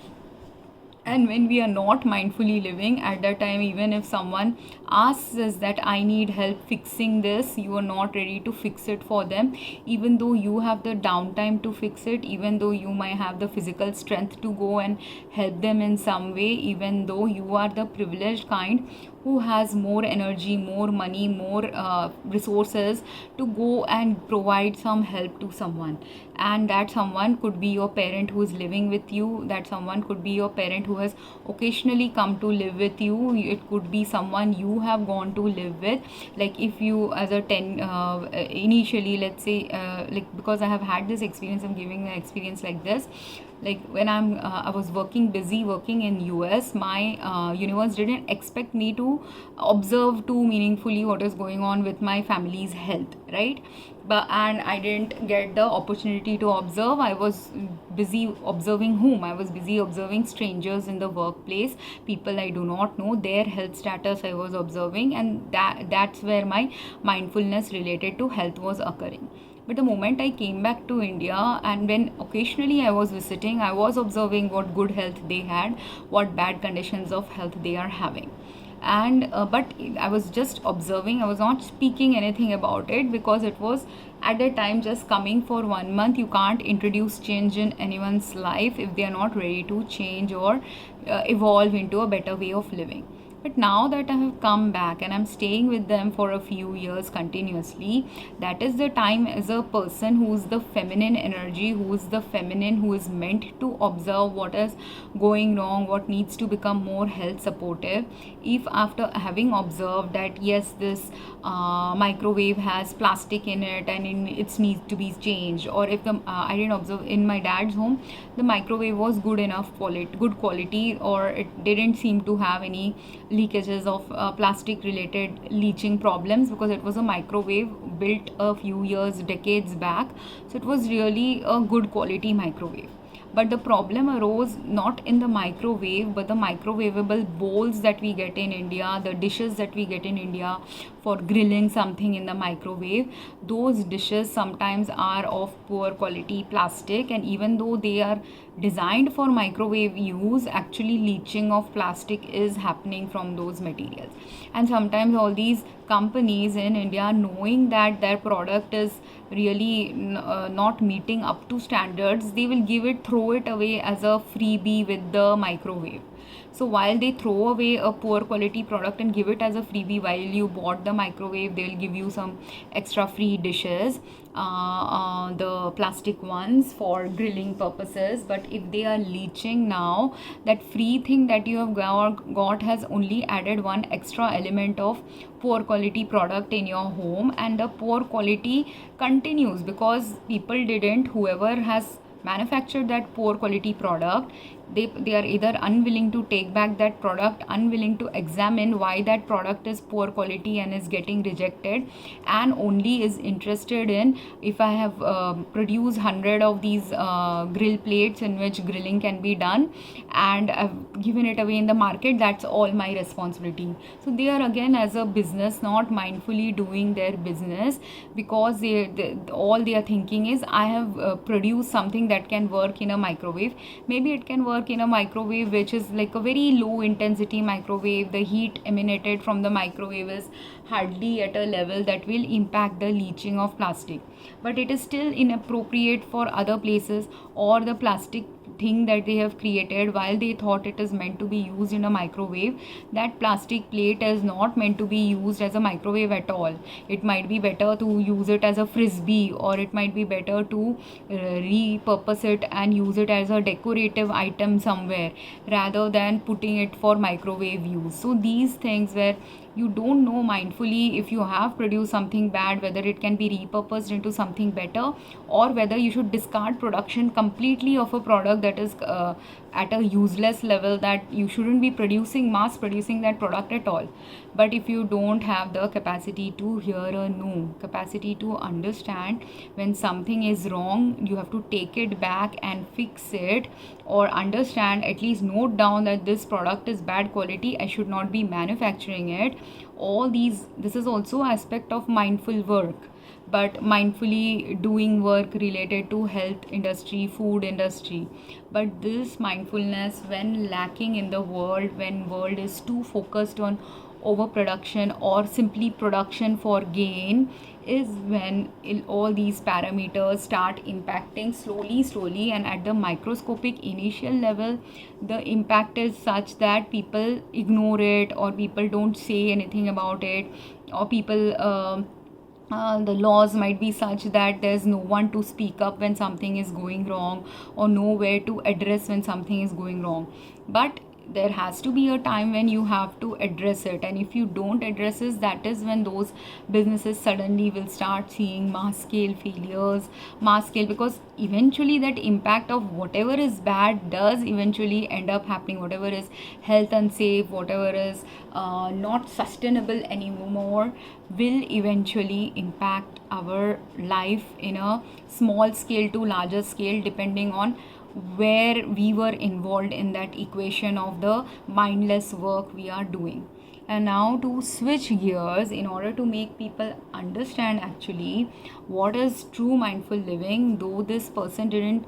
And when we are not mindfully living, at that time, even if someone asks us that I need help fixing this, you are not ready to fix it for them, even though you have the downtime to fix it, even though you might have the physical strength to go and help them in some way, even though you are the privileged kind who has more energy, more money, more resources to go and provide some help to someone. And that someone could be your parent who is living with you, that someone could be your parent who has occasionally come to live with you, it could be someone you have gone to live with. Like if you as a initially, let's say, like, because I have had this experience, I'm giving an experience like this. Like when I was busy working in US, my universe didn't expect me to observe too meaningfully what is going on with my family's health, right? But and I didn't get the opportunity to observe. I was busy observing whom? I was busy observing strangers in the workplace, people I do not know, their health status I was observing, and that's where my mindfulness related to health was occurring. But the moment I came back to India, and when occasionally I was visiting, I was observing what good health they had, what bad conditions of health they are having. And but I was just observing, I was not speaking anything about it, because it was at the time just coming for 1 month. You can't introduce change in anyone's life if they are not ready to change or evolve into a better way of living. But now that I have come back and I'm staying with them for a few years continuously, that is the time, as a person who's the feminine energy, who's the feminine, who is meant to observe what is going wrong, what needs to become more health supportive. If after having observed that yes, this microwave has plastic in it and it needs to be changed, or if the I didn't observe in my dad's home, the microwave was good quality, or it didn't seem to have any leakages of plastic related leaching problems, because it was a microwave built a few years, decades back. So it was really a good quality microwave. But the problem arose not in the microwave, but the microwavable bowls that we get in India, the dishes that we get in India for grilling something in the microwave. Those dishes sometimes are of poor quality plastic, and even though they are designed for microwave use, actually leaching of plastic is happening from those materials. And sometimes all these companies in India, knowing that their product is really not meeting up to standards, they will throw it away as a freebie with the microwave. So while they throw away a poor quality product and give it as a freebie, while you bought the microwave, they'll give you some extra free dishes, the plastic ones for grilling purposes. But if they are leaching now, that free thing that you have got has only added one extra element of poor quality product in your home, and the poor quality continues because whoever has manufactured that poor quality product, they are either unwilling to take back that product, unwilling to examine why that product is poor quality and is getting rejected, and only is interested in, if I have produced 100 of these grill plates in which grilling can be done and I've given it away in the market, that's all my responsibility. So they are again, as a business, not mindfully doing their business, because all they are thinking is, I have produced something that can work in a microwave. Maybe it can work in a microwave which is like a very low intensity microwave. The heat emanated from the microwave is hardly at a level that will impact the leaching of plastic, but it is still inappropriate for other places, or the plastic thing that they have created, while they thought it is meant to be used in a microwave, that plastic plate is not meant to be used as a microwave at all. It might be better to use it as a frisbee, or it might be better to repurpose it and use it as a decorative item somewhere, rather than putting it for microwave use. So these things where you don't know mindfully, if you have produced something bad, whether it can be repurposed into something better, or whether you should discard production completely of a product that is at a useless level, that you shouldn't be mass producing that product at all. But if you don't have the capacity to hear or know, capacity to understand when something is wrong, you have to take it back and fix it, or understand, at least note down that this product is bad quality, I should not be manufacturing it. This is also aspect of mindful work, but mindfully doing work related to health industry, food industry. But this mindfulness, when lacking in the world, when world is too focused on overproduction or simply production for gain, is when all these parameters start impacting slowly, and at the microscopic initial level, the impact is such that people ignore it, or people don't say anything about it, or people the laws might be such that there's no one to speak up when something is going wrong, or nowhere to address when something is going wrong. But there has to be a time when you have to address it, and if you don't address it, that is when those businesses suddenly will start seeing mass scale failures, because eventually that impact of whatever is bad does eventually end up happening. Whatever is health unsafe, whatever is not sustainable anymore, will eventually impact our life in a small scale to larger scale, depending on where we were involved in that equation of the mindless work we are doing. And now to switch gears in order to make people understand actually what is true mindful living, though this person didn't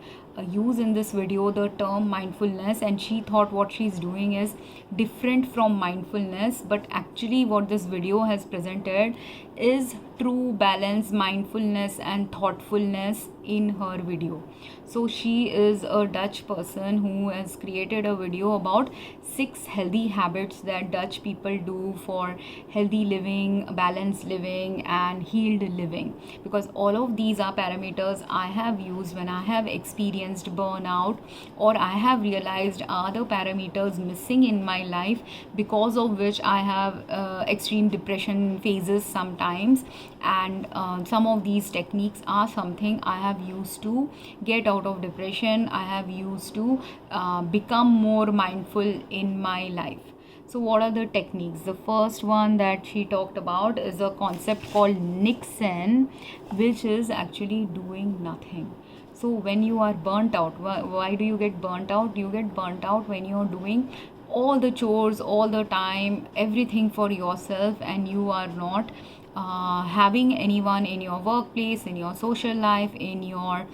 use in this video the term mindfulness, and she thought what she's doing is different from mindfulness, but actually what this video has presented is true balance, mindfulness and thoughtfulness in her video. So she is a Dutch person who has created a video about 6 healthy habits that Dutch people do for healthy living, balanced living and healed living, because all of these are parameters I have used when I have experienced burnout, or I have realized are the parameters missing in my life, because of which I have extreme depression phases sometimes. And some of these techniques are something I have used to get out of depression. I have used to become more mindful in my life. So what are the techniques? The first one that she talked about is a concept called Nixon, which is actually doing nothing. So when you are burnt out, why do you get burnt out? You get burnt out when you are doing all the chores all the time, everything for yourself, and you are not having anyone in your workplace, in your social life, in your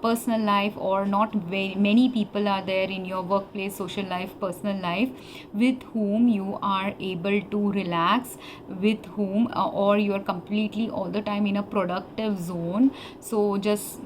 personal life, or not very many people are there in your workplace, social life, personal life, with whom you are able to relax, with whom or you are completely all the time in a productive zone. So just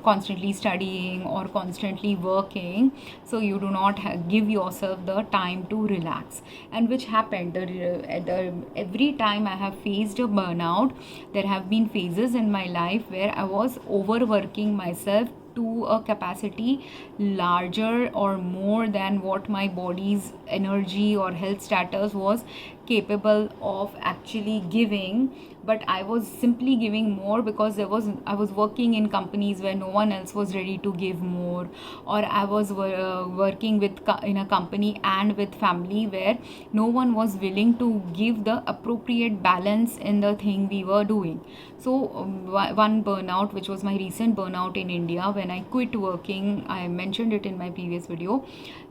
constantly studying or constantly working, so you do not give yourself the time to relax. And which happened every time I have faced a burnout, there have been phases in my life where I was overworking myself to a capacity larger or more than what my body's energy or health status was capable of actually giving. But I was simply giving more because I was working in companies where no one else was ready to give more, or I was working in a company and with family where no one was willing to give the appropriate balance in the thing we were doing. So one burnout, which was my recent burnout in India, when I quit working, I mentioned it in my previous video.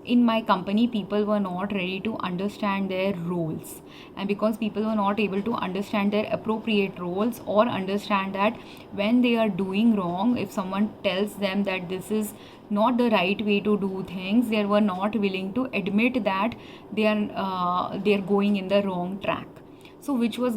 In my company, people were not ready to understand their roles, and because people were not able to understand their appropriate roles, or understand that when they are doing wrong, if someone tells them that this is not the right way to do things, they were not willing to admit that they are going in the wrong track. So which was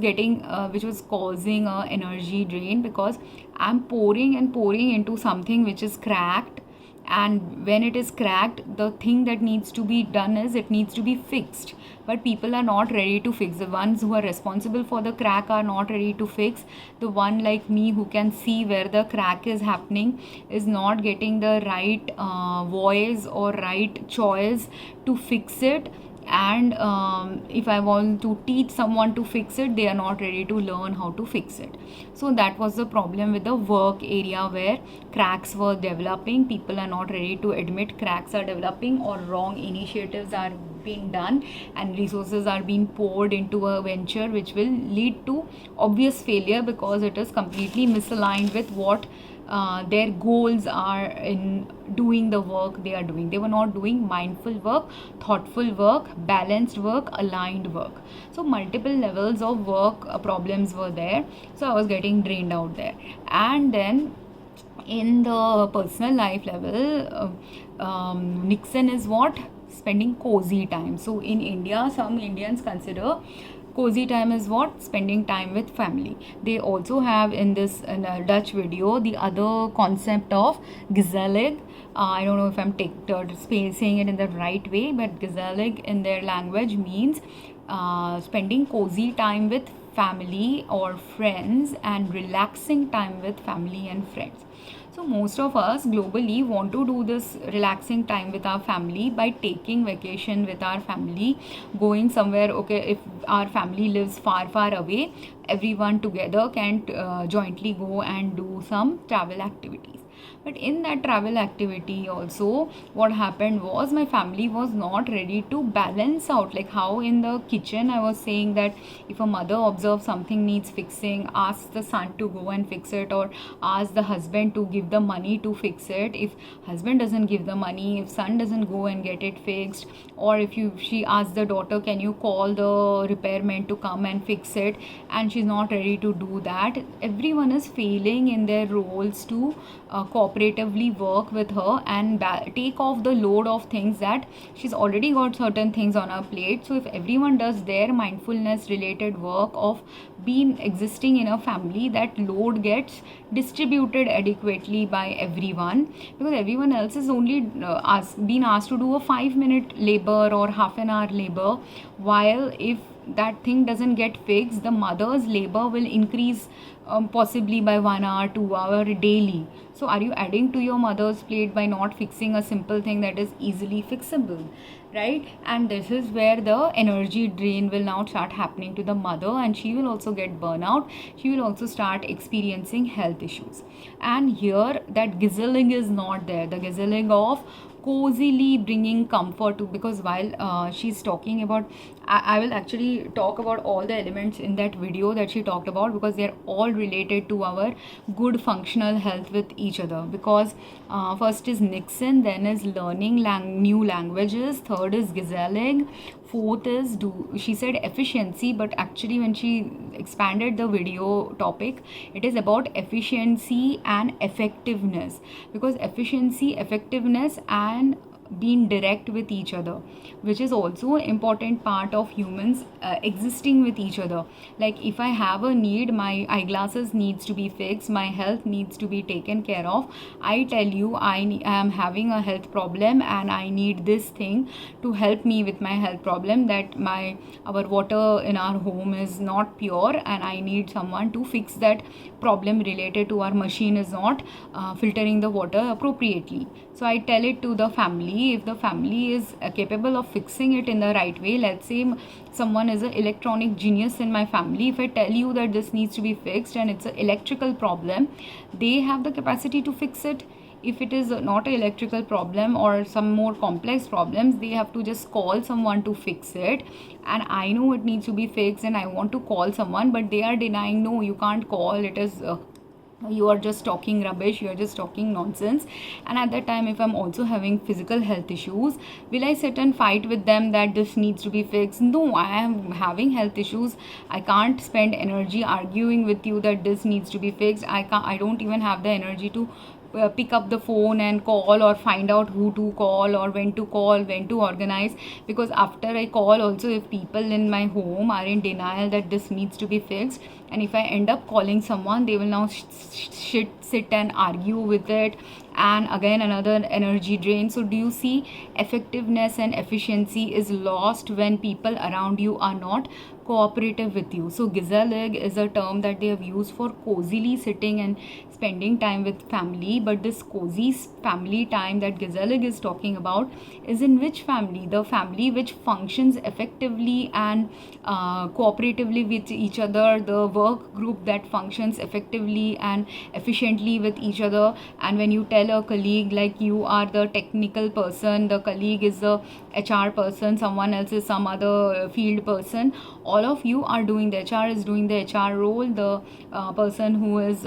causing a energy drain, because I'm pouring and pouring into something which is cracked, and when it is cracked, the thing that needs to be done is it needs to be fixed, but people are not ready to fix. The ones who are responsible for the crack are not ready to fix. The one like me who can see where the crack is happening is not getting the right voice or right choice to fix it. And if I want to teach someone to fix it, they are not ready to learn how to fix it. So that was the problem with the work area, where cracks were developing. People are not ready to admit cracks are developing, or wrong initiatives are being done, and resources are being poured into a venture which will lead to obvious failure, because it is completely misaligned with what their goals are in doing the work they are doing. They were not doing mindful work, thoughtful work, balanced work, aligned work. So multiple levels of work problems were there. So I was getting drained out there. And then in the personal life level, Nixon is what? Spending cozy time. So in India, some Indians consider cozy time is what? Spending time with family. They also have in this Dutch video the other concept of gezellig. I don't know if I'm saying it in the right way, but gezellig in their language means spending cozy time with family or friends, and relaxing time with family and friends. So most of us globally want to do this relaxing time with our family by taking vacation with our family, going somewhere. Okay, if our family lives far away, everyone together can jointly go and do some travel activities. But in that travel activity also, what happened was my family was not ready to balance out, like how in the kitchen I was saying that if a mother observes something needs fixing, ask the son to go and fix it, or ask the husband to give the money to fix it. If husband doesn't give the money, if son doesn't go and get it fixed, or if she asks the daughter, can you call the repairman to come and fix it, and she's not ready to do that, everyone is failing in their roles to cooperatively work with her and take off the load of things that she's already got certain things on her plate. So if everyone does their mindfulness related work of being existing in a family, that load gets distributed adequately by everyone, because everyone else is only being asked to do a 5-minute labor or half an hour labor, while if that thing doesn't get fixed, the mother's labor will increase possibly by 1 hour 2 hour daily. So are you adding to your mother's plate by not fixing a simple thing that is easily fixable, right? And this is where the energy drain will now start happening to the mother, and she will also get burnout. She will also start experiencing health issues. And here that gizzling is not there, the gizzling of cozily bringing comfort to, because while she's talking about, I will actually talk about all the elements in that video that she talked about, because they're all related to our good functional health with each other. Because first is Nixon, then is learning new languages, third is gizelling, fourth is she said efficiency, but actually when she expanded the video topic, it is about efficiency and effectiveness, because efficiency, effectiveness and being direct with each other, which is also an important part of humans existing with each other. Like if I have a need, my eyeglasses needs to be fixed, my health needs to be taken care of, I tell you I am having a health problem and I need this thing to help me with my health problem, that our water in our home is not pure and I need someone to fix that problem related to our machine is not filtering the water appropriately. So I tell it to the family. If the family is capable of fixing it in the right way, let's say someone is an electronic genius in my family, if I tell you that this needs to be fixed and it's an electrical problem, they have the capacity to fix it. If it is not an electrical problem or some more complex problems, they have to just call someone to fix it. And I know it needs to be fixed and I want to call someone, but they are denying, no, you can't call, it is you are just talking rubbish, you are just talking nonsense. And at that time, if I'm also having physical health issues, will I sit and fight with them that this needs to be fixed? No, I am having health issues, I can't spend energy arguing with you that this needs to be fixed. I don't even have the energy to pick up the phone and call or find out who to call or when to call, when to organize. Because after I call also, if people in my home are in denial that this needs to be fixed, and if I end up calling someone, they will now sit and argue with it, and again another energy drain. So do you see, effectiveness and efficiency is lost when people around you are not cooperative with you. So gizalig is a term that they have used for cozily sitting and spending time with family, but this cozy family time that gizalig is talking about is in which family? The family which functions effectively and cooperatively with each other, the work group that functions effectively and efficiently with each other. And when you tell a colleague, like you are the technical person, the colleague is the HR person, someone else is some other field person, all of you are doing, the HR is doing the HR role, the person who is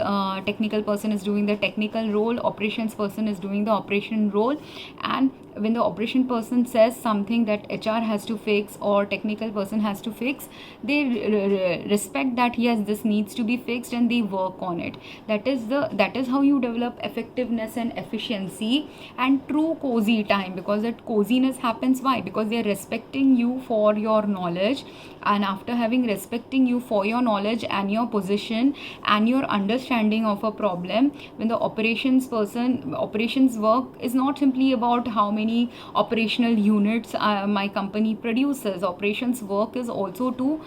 technical person is doing the technical role, operations person is doing the operation role. And when the operation person says something that HR has to fix or technical person has to fix, they respect that yes, this needs to be fixed, and they work on it. That is how you develop effectiveness and efficiency and true cozy time, because that coziness happens. Why? Because they are respecting you for your knowledge, and after having respecting you for your knowledge and your position and your understanding of a problem, when the operations work is not simply about how many operational units my company produces. Operations work is also to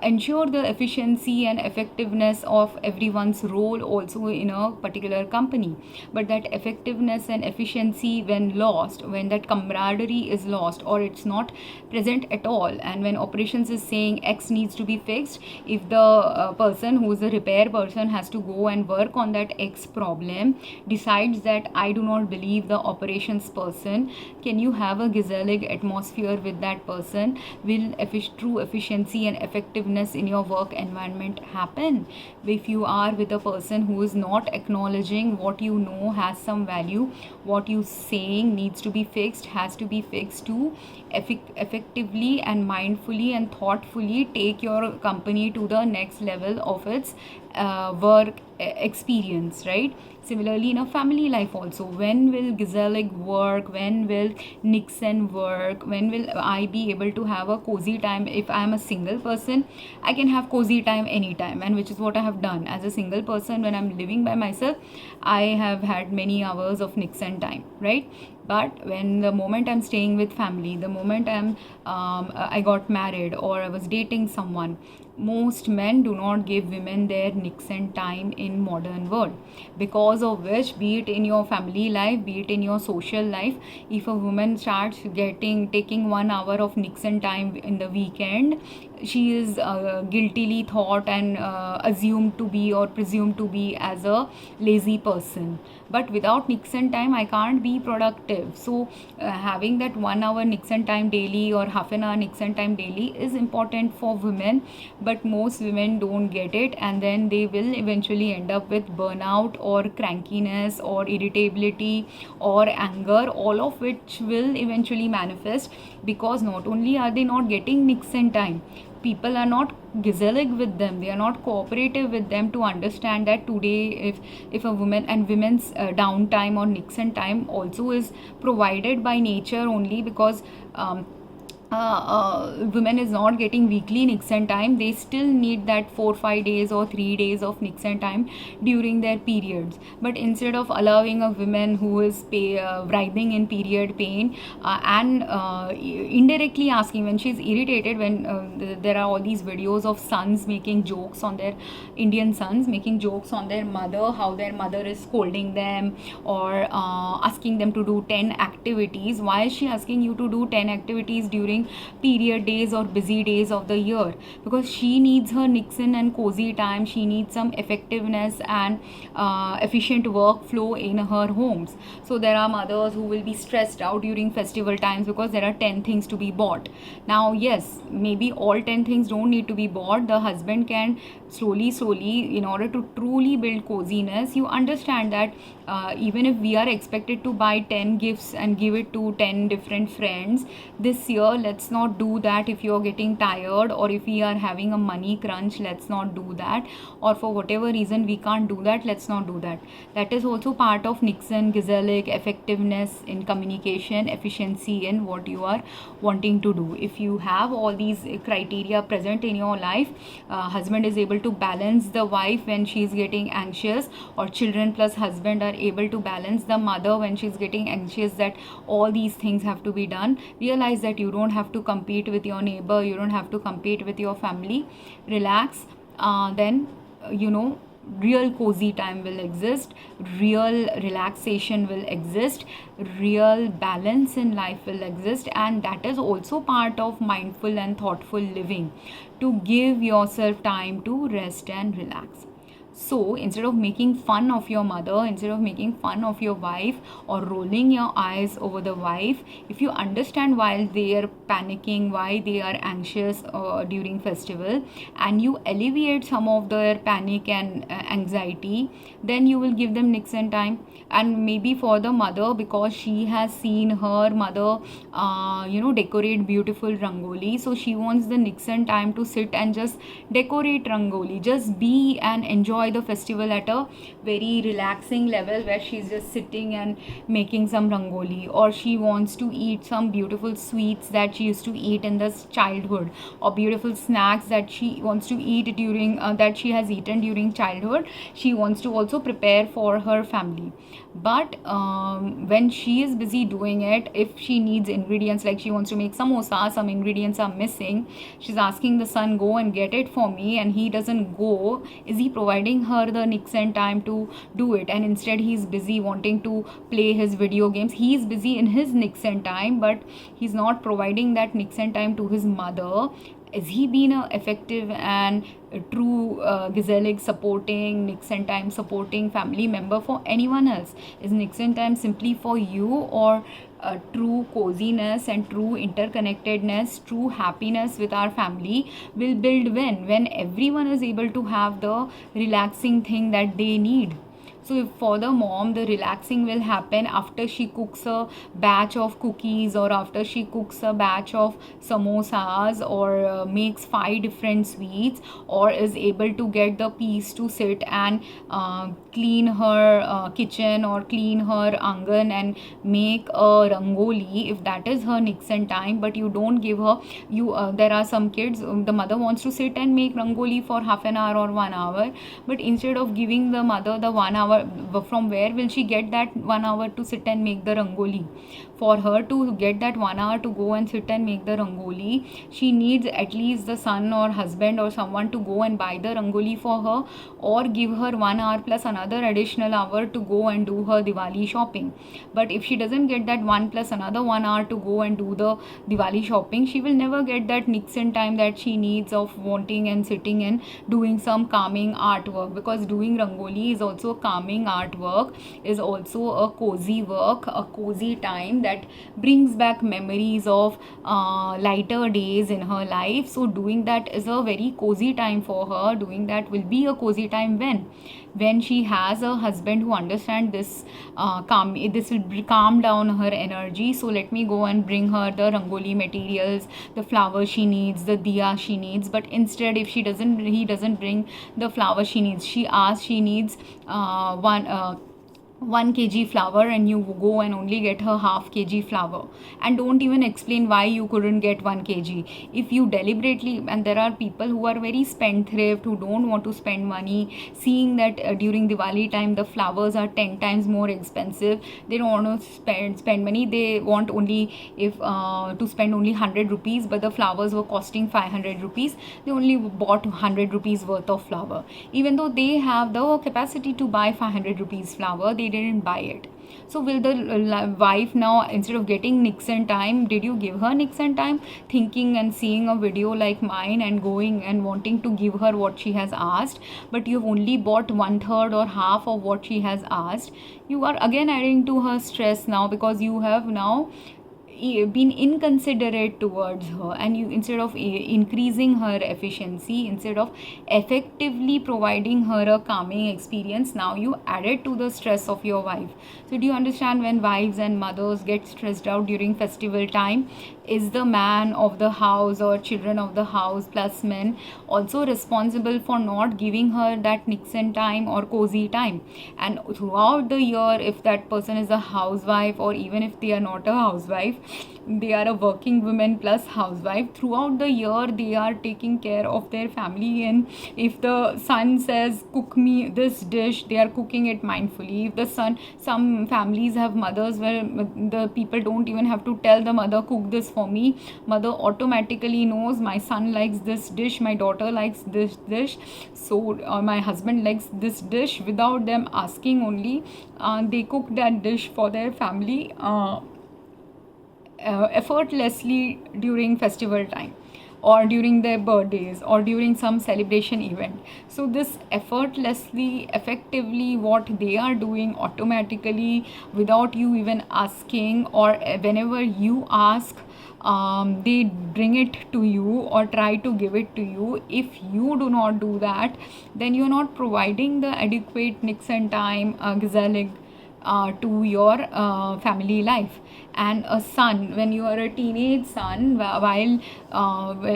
ensure the efficiency and effectiveness of everyone's role also in a particular company. But that effectiveness and efficiency, when lost, when that camaraderie is lost or it's not present at all, and when operations is saying X needs to be fixed, if the person who is the repair person has to go and work on that X problem, decides that I do not believe the operations person, can you have a gezellig atmosphere with that person? Will true efficiency and effectiveness in your work environment happen? If you are with a person who is not acknowledging what you know has some value, what you saying needs to be fixed, has to be fixed to effectively and mindfully and thoughtfully take your company to the next level of its work experience, right? Similarly, in a family life also, when will gezellig work? When will Nixon work? When will I be able to have a cozy time? If I am a single person, I can have cozy time anytime, and which is what I have done. As a single person, when I'm living by myself, I have had many hours of Nixon time, right? But when the moment I'm staying with family, the moment I got married or I was dating someone, most men do not give women their Nixon time in modern world, because of which, be it in your family life, be it in your social life, if a woman starts taking 1 hour of Nixon time in the weekend, she is guiltily thought and assumed to be or presumed to be as a lazy person. But without Nixon time, I can't be productive. So having that 1 hour Nixon time daily or half an hour Nixon time daily is important for women, but most women don't get it, and then they will eventually end up with burnout or crankiness or irritability or anger, all of which will eventually manifest, because not only are they not getting Nixon time, people are not gezellig with them, they are not cooperative with them to understand that today if a woman and women's downtime or Nixon time also is provided by nature only, because women is not getting weekly Nixon time, they still need that 4-5 days or 3 days of Nixon time during their periods. But instead of allowing a woman who is writhing in period pain and indirectly asking when she's irritated, when there are all these videos of sons making jokes on their Indian sons making jokes on their mother, how their mother is scolding them or asking them to do 10 activities. Why is she asking you to do 10 activities during period days or busy days of the year? Because she needs her Nixon and cozy time, she needs some effectiveness and efficient workflow in her homes. So there are mothers who will be stressed out during festival times because there are 10 things to be bought. Now yes, maybe all 10 things don't need to be bought. The husband can slowly, in order to truly build coziness, you understand that even if we are expected to buy 10 gifts and give it to 10 different friends this year, let's not do that. If you're getting tired or if we are having a money crunch, let's not do that. Or for whatever reason we can't do that, let's not do that. That is also part of Nixon, gezellig, effectiveness in communication, efficiency in what you are wanting to do. If you have all these criteria present in your life, husband is able to balance the wife when she's getting anxious, or children plus husband are able to balance the mother when she's getting anxious, that all these things have to be done. Realize that you don't have to compete with your neighbor, you don't have to compete with your family. Relax, then real cozy time will exist, real relaxation will exist, real balance in life will exist, and that is also part of mindful and thoughtful living, to give yourself time to rest and relax. So instead of making fun of your mother, instead of making fun of your wife or rolling your eyes over the wife, if you understand why they are panicking, why they are anxious during festival, and you alleviate some of their panic and anxiety, then you will give them Nixon time. And maybe for the mother, because she has seen her mother decorate beautiful rangoli, so she wants the Nixon time to sit and just decorate rangoli, just be and enjoy enjoy the festival at a very relaxing level, where she's just sitting and making some rangoli, or she wants to eat some beautiful sweets that she used to eat in this childhood, or beautiful snacks that she wants to eat during that she has eaten during childhood, she wants to also prepare for her family. But when she is busy doing it, if she needs ingredients, like she wants to make samosa, some ingredients are missing, she's asking the son, go and get it for me, and he doesn't go. Is he providing her the nicks and time to do it? And instead he's busy wanting to play his video games. He's busy in his nicks and time, but he's not providing that nicks and time to his mother. Is he being a effective and true gezellig supporting, Nixon time supporting family member for anyone else? Is Nixon time simply for you, or true coziness and true interconnectedness, true happiness with our family will build when everyone is able to have the relaxing thing that they need? So if for the mom, the relaxing will happen after she cooks a batch of cookies, or after she cooks a batch of samosas, or makes 5 different sweets, or is able to get the peace to sit and clean her kitchen, or clean her angan and make a rangoli, if that is her Nixon time. But you don't give her, there are some kids, the mother wants to sit and make rangoli for half an hour or 1 hour, but instead of giving the mother the 1 hour, from where will she get that 1 hour to sit and make the rangoli? For her to get that 1 hour to go and sit and make the rangoli, she needs at least the son or husband or someone to go and buy the rangoli for her, or give her 1 hour plus another additional hour to go and do her Diwali shopping. But if she doesn't get that 1 plus another 1 hour to go and do the Diwali shopping, she will never get that Nixon time that she needs of wanting and sitting and doing some calming artwork. Because doing rangoli is also calming artwork, is also a cozy work, a cozy time that brings back memories of lighter days in her life. So doing that is a very cozy time for her. Doing that will be a cozy time when she has a husband who understands this, this will calm down her energy. So let me go and bring her the rangoli materials, the flowers she needs, the diya she needs. But instead, if he doesn't bring the flower she needs, she needs 1 kg flour, and you go and only get her half kg flour, and don't even explain why you couldn't get 1 kg. If you deliberately, and there are people who are very spendthrift, who don't want to spend money, seeing that during Diwali time the flowers are 10 times more expensive, they don't want to spend money. They want only to spend only 100 rupees, but the flowers were costing 500 rupees. They only bought 100 rupees worth of flour, even though they have the capacity to buy 500 rupees flour. They didn't buy it. So will the wife now, instead of getting Nixon time, did you give her Nixon time, thinking and seeing a video like mine and going and wanting to give her what she has asked, but you've only bought 1/3 or half of what she has asked? You are again adding to her stress now, because you have now been inconsiderate towards her, and you, instead of increasing her efficiency, instead of effectively providing her a calming experience, now you added to the stress of your wife. So do you understand, when wives and mothers get stressed out during festival time, is the man of the house or children of the house plus men also responsible for not giving her that Nixon time or cozy time? And throughout the year, if that person is a housewife, or even if they are not a housewife, they are a working woman plus housewife, throughout the year they are taking care of their family. And if the son says cook me this dish, they are cooking it mindfully. If the son, some families have mothers where the people don't even have to tell the mother, cook this for me. Mother automatically knows, my son likes this dish, my daughter likes this dish, so my husband likes this dish. Without them asking only, they cook that dish for their family effortlessly during festival time, or during their birthdays, or during some celebration event. So this effortlessly, effectively, what they are doing automatically without you even asking, or whenever you ask, they bring it to you or try to give it to you. If you do not do that, then you're not providing the adequate Nixon time, gezellig to your family life. And a son, when you are a teenage son, while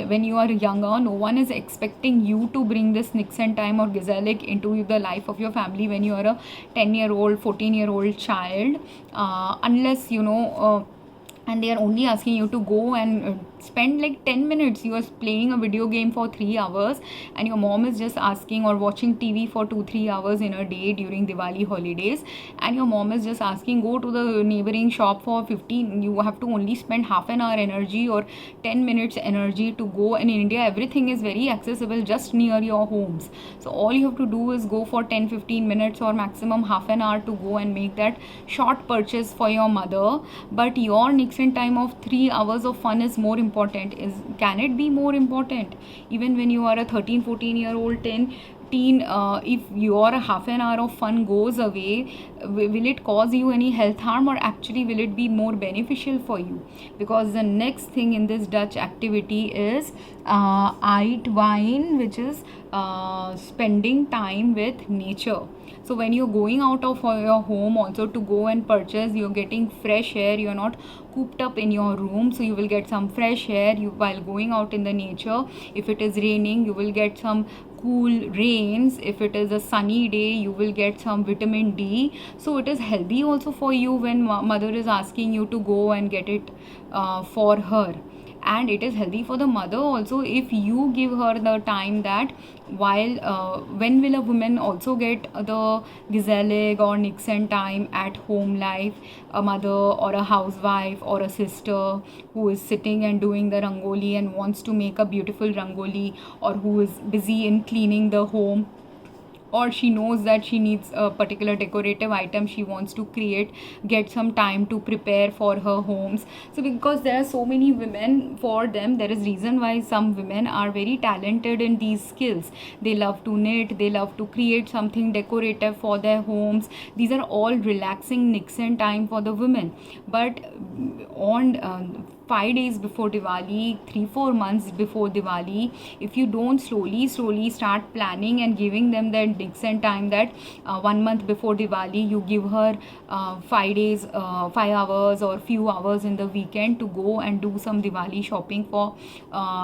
when you are younger, no one is expecting you to bring this Nixon time or Gazelic into the life of your family when you are a 10-year-old 14-year-old child, unless and they are only asking you to go and spend like 10 minutes. You are playing a video game for 3 hours, and your mom is just asking, or watching TV for 2-3 hours in a day during Diwali holidays, and your mom is just asking, go to the neighboring shop for 15. You have to only spend half an hour energy or 10 minutes energy to go. And in India, everything is very accessible just near your homes, so all you have to do is go for 10-15 minutes or maximum half an hour to go and make that short purchase for your mother. But your Nixon time of 3 hours of fun is more important. Can it be more important? Even when you are a 13-14-year-old teen, if your half an hour of fun goes away, will it cause you any health harm, or actually will it be more beneficial for you? Because the next thing in this Dutch activity is uitwijn, which is spending time with nature. So when you're going out of your home also to go and purchase, you're getting fresh air, you're not cooped up in your room, so you will get some fresh air while going out in the nature. If it is raining, you will get some cool rains. If it is a sunny day, you will get some vitamin D. So it is healthy also for you when mother is asking you to go and get it for her. And it is healthy for the mother also if you give her the time that while when will a woman also get the Gezellig or Nixon time at home life? A mother or a housewife or a sister who is sitting and doing the rangoli and wants to make a beautiful rangoli, or who is busy in cleaning the home, or she knows that she needs a particular decorative item she wants to create, get some time to prepare for her homes. So because there are so many women, for them there is reason why some women are very talented in these skills. They love to knit, they love to create something decorative for their homes. These are all relaxing Nixon time for the women. But on 5 days before Diwali, 3-4 months before Diwali, if you don't slowly start planning and giving them that Nixon time, that 1 month before Diwali you give her 5 days, 5 hours or few hours in the weekend to go and do some Diwali shopping for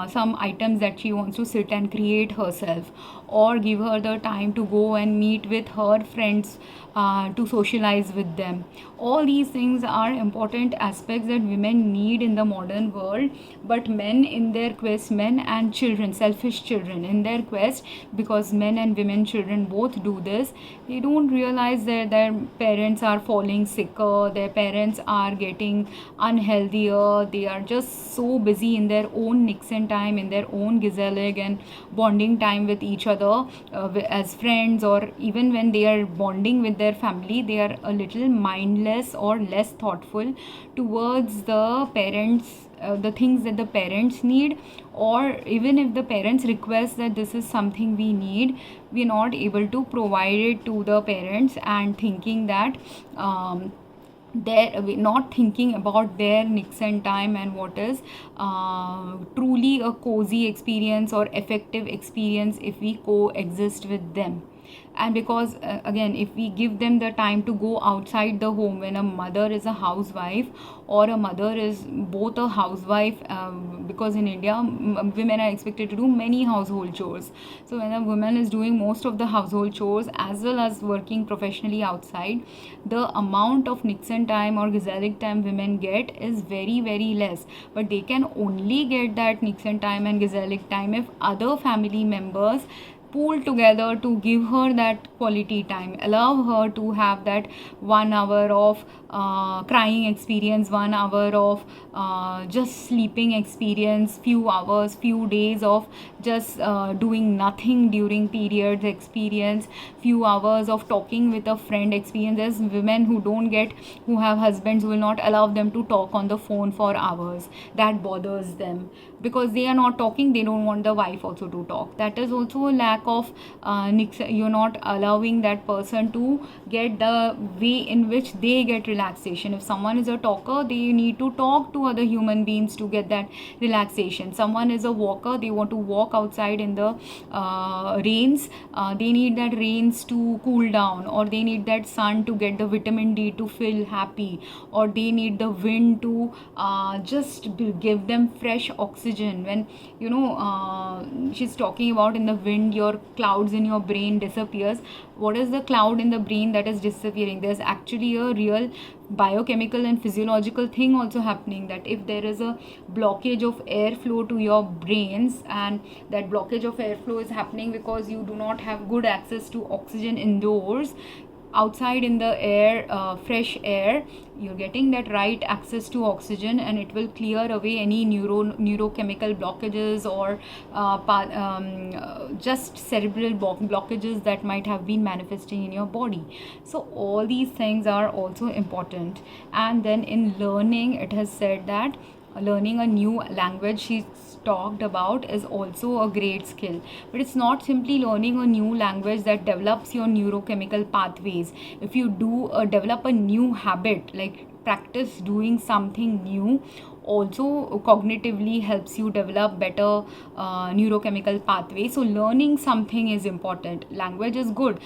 some items that she wants to sit and create herself, or give her the time to go and meet with her friends to socialize with them. All these things are important aspects that women need in the modern world. But men in their quest, men and children, selfish children in their quest, because men and women children both do this, they don't realize that their parents are falling sicker, their parents are getting unhealthier. They are just so busy in their own Nixon time, in their own Gezellig and bonding time with each other as friends, or even when they are bonding with their family, they are a little mindless or less thoughtful towards the parents, the things that the parents need. Or even if the parents request that this is something we need, we are not able to provide it to the parents, and thinking that not thinking about their Nixon time and what is truly a cozy experience or effective experience if we coexist with them. And because again, if we give them the time to go outside the home, when a mother is a housewife or a mother is both a housewife, because in India women are expected to do many household chores. So when a woman is doing most of the household chores as well as working professionally outside, the amount of Nixon time or Gezellig time women get is very less. But they can only get that Nixon time and Gezellig time if other family members pool together to give her that quality time, allow her to have that 1 hour of crying experience, 1 hour of just sleeping experience, few hours, few days of just doing nothing during periods experience, few hours of talking with a friend experience. There's women who have husbands who will not allow them to talk on the phone for hours. That bothers them because they are not talking, they don't want the wife also to talk. That is also a lack of you're not allowing that person to get the way in which they get relaxation. If someone is a talker, they need to talk to other human beings to get that relaxation. Someone is a walker, they want to walk outside in the rains, they need that rains to cool down, or they need that sun to get the vitamin D to feel happy, or they need the wind to just give them fresh oxygen. When she's talking about in the wind, your clouds in your brain disappears. What is the cloud in the brain that is disappearing? There's actually a real biochemical and physiological thing also happening, that if there is a blockage of airflow to your brains, and that blockage of airflow is happening because you do not have good access to oxygen indoors, outside in the air, fresh air, you're getting that right access to oxygen, and it will clear away any neurochemical blockages, or just cerebral blockages that might have been manifesting in your body. So all these things are also important. And then in learning, it has said that learning a new language, she's talked about, is also a great skill. But it's not simply learning a new language that develops your neurochemical pathways. If you develop a new habit, like practice doing something new, also cognitively helps you develop better neurochemical pathways. So learning something is important. Language is good.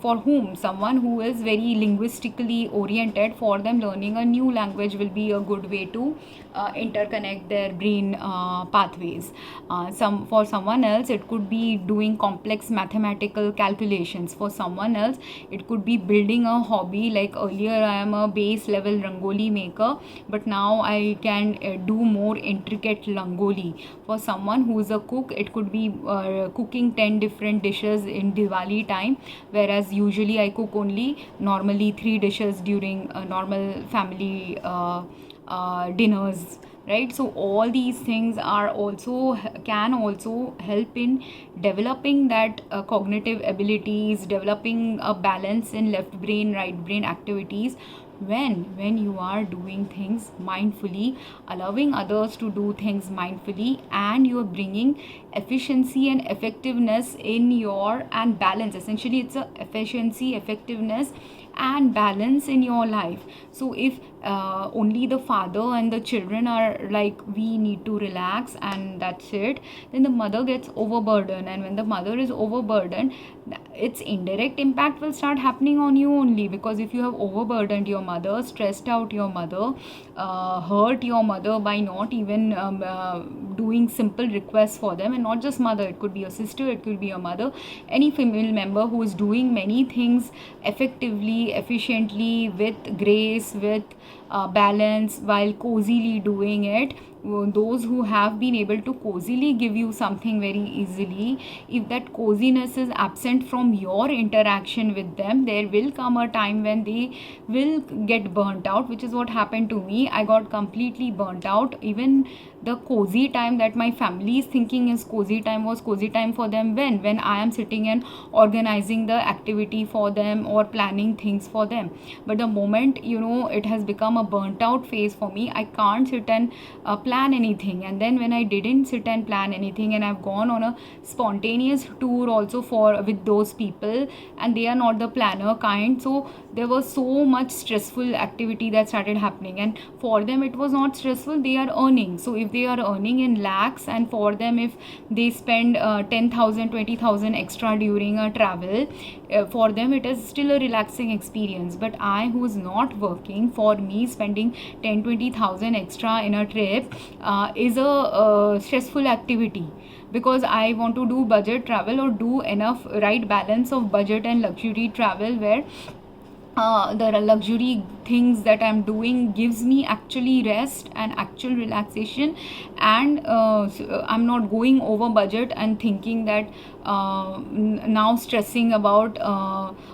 For whom? Someone who is very linguistically oriented, for them learning a new language will be a good way to interconnect their brain pathways. For someone else, it could be doing complex mathematical calculations. For someone else, it could be building a hobby. Like earlier, I am a base level rangoli maker, but now I can do more intricate rangoli. For someone who is a cook, it could be cooking 10 different dishes in Diwali time, whereas usually I cook normally 3 dishes during normal family dinners, right? So all these things can also help in developing that cognitive abilities, developing a balance in left brain, right brain activities, when you are doing things mindfully, allowing others to do things mindfully, and you are bringing efficiency and effectiveness and balance. Essentially, it's a efficiency, effectiveness and balance in your life. So if only the father and the children are like, we need to relax and that's it, then the mother gets overburdened, and when the mother is overburdened, its indirect impact will start happening on you only. Because if you have overburdened your mother, stressed out your mother, hurt your mother by not even doing simple requests for them, and not just mother, it could be a sister, it could be a mother, any female member who is doing many things effectively, efficiently, with grace, with balance, while cozily doing it, those who have been able to cozily give you something very easily, if that coziness is absent from your interaction with them, there will come a time when they will get burnt out, which is what happened to me. I got completely burnt out. Even the cozy time that my family is thinking is cozy time was cozy time for them when I am sitting and organizing the activity for them or planning things for them. But the moment it has become a burnt out phase for me, I can't sit and plan anything. And then when I didn't sit and plan anything, and I've gone on a spontaneous tour also with those people, and they are not the planner kind, so there was so much stressful activity that started happening. And for them it was not stressful, they are earning. So if they are earning in lakhs, and for them if they spend 10,000 20,000 extra during a travel, for them it is still a relaxing experience. But I, who is not working, for me spending 10,000-20,000 extra in a trip is a stressful activity, because I want to do budget travel, or do enough right balance of budget and luxury travel, where the luxury things that I'm doing gives me actually rest and actual relaxation, and I'm not going over budget and thinking that now stressing about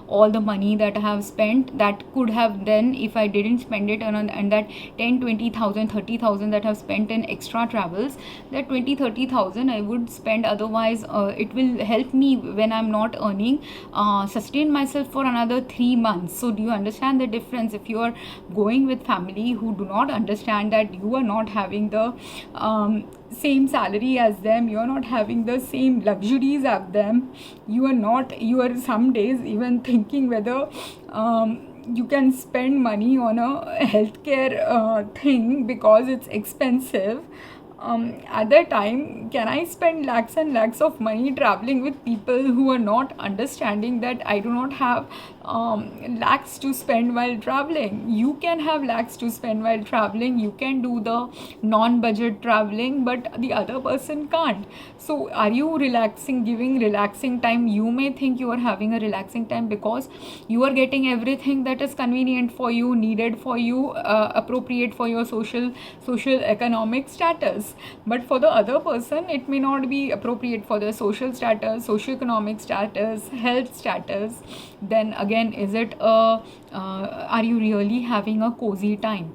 all the money that I have spent, that could have then, if I didn't spend it and that 10,000-20,000 30,000 that I have spent in extra travels, that 20,000-30,000 I would spend otherwise. It will help me when I'm not earning, sustain myself for another 3 months. So do you understand the difference? If you are going with family who do not understand that you are not having the same salary as them, you are not having the same luxuries as them, you are some days even thinking whether you can spend money on a healthcare thing because it's expensive. at that time, can I spend lakhs and lakhs of money traveling with people who are not understanding that I do not have lakhs to spend while traveling? You can have lakhs to spend while traveling, you can do the non-budget traveling, but the other person can't. So are you giving relaxing time? You may think you are having a relaxing time because you are getting everything that is convenient for you, needed for you, appropriate for your social economic status. But for the other person, it may not be appropriate for their social status, socioeconomic status, health status. Then again, are you really having a cozy time?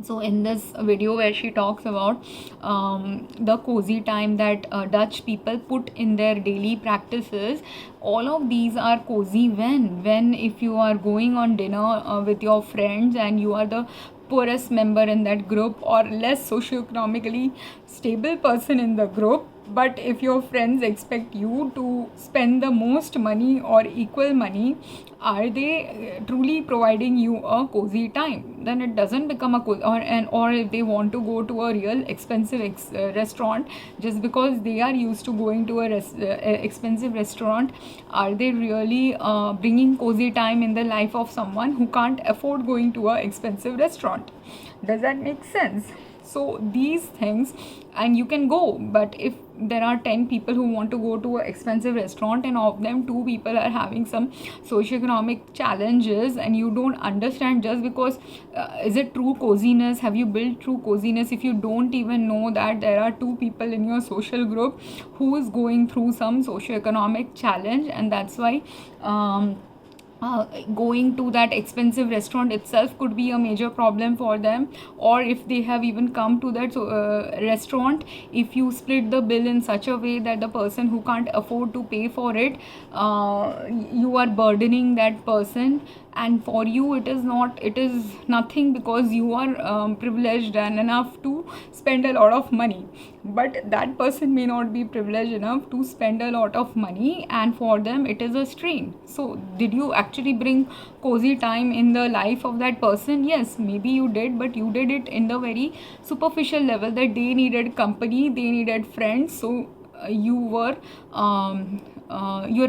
So in this video where she talks about the cozy time that Dutch people put in their daily practices, all of these are cozy when if you are going on dinner with your friends and you are the poorest member in that group or less socioeconomically stable person in the group, but if your friends expect you to spend the most money or equal money, are they truly providing you a cozy time? Then it doesn't become a cozy. Or if they want to go to a real expensive restaurant just because they are used to going to a expensive restaurant, are they really bringing cozy time in the life of someone who can't afford going to a expensive restaurant? Does that make sense? So these things, and you can go, but if there are 10 people who want to go to an expensive restaurant and of them 2 people are having some socioeconomic challenges, and you don't understand just because is it true coziness? Have you built true coziness if you don't even know that there are 2 people in your social group who is going through some socioeconomic challenge? And that's why going to that expensive restaurant itself could be a major problem for them. Or if they have even come to that restaurant, if you split the bill in such a way that the person who can't afford to pay for it, you are burdening that person, and for you it is nothing because you are privileged and enough to spend a lot of money, but that person may not be privileged enough to spend a lot of money, and for them it is a strain. So did you actually bring cozy time in the life of that person? Yes, maybe you did, but you did it in the very superficial level that they needed company, they needed friends, so you're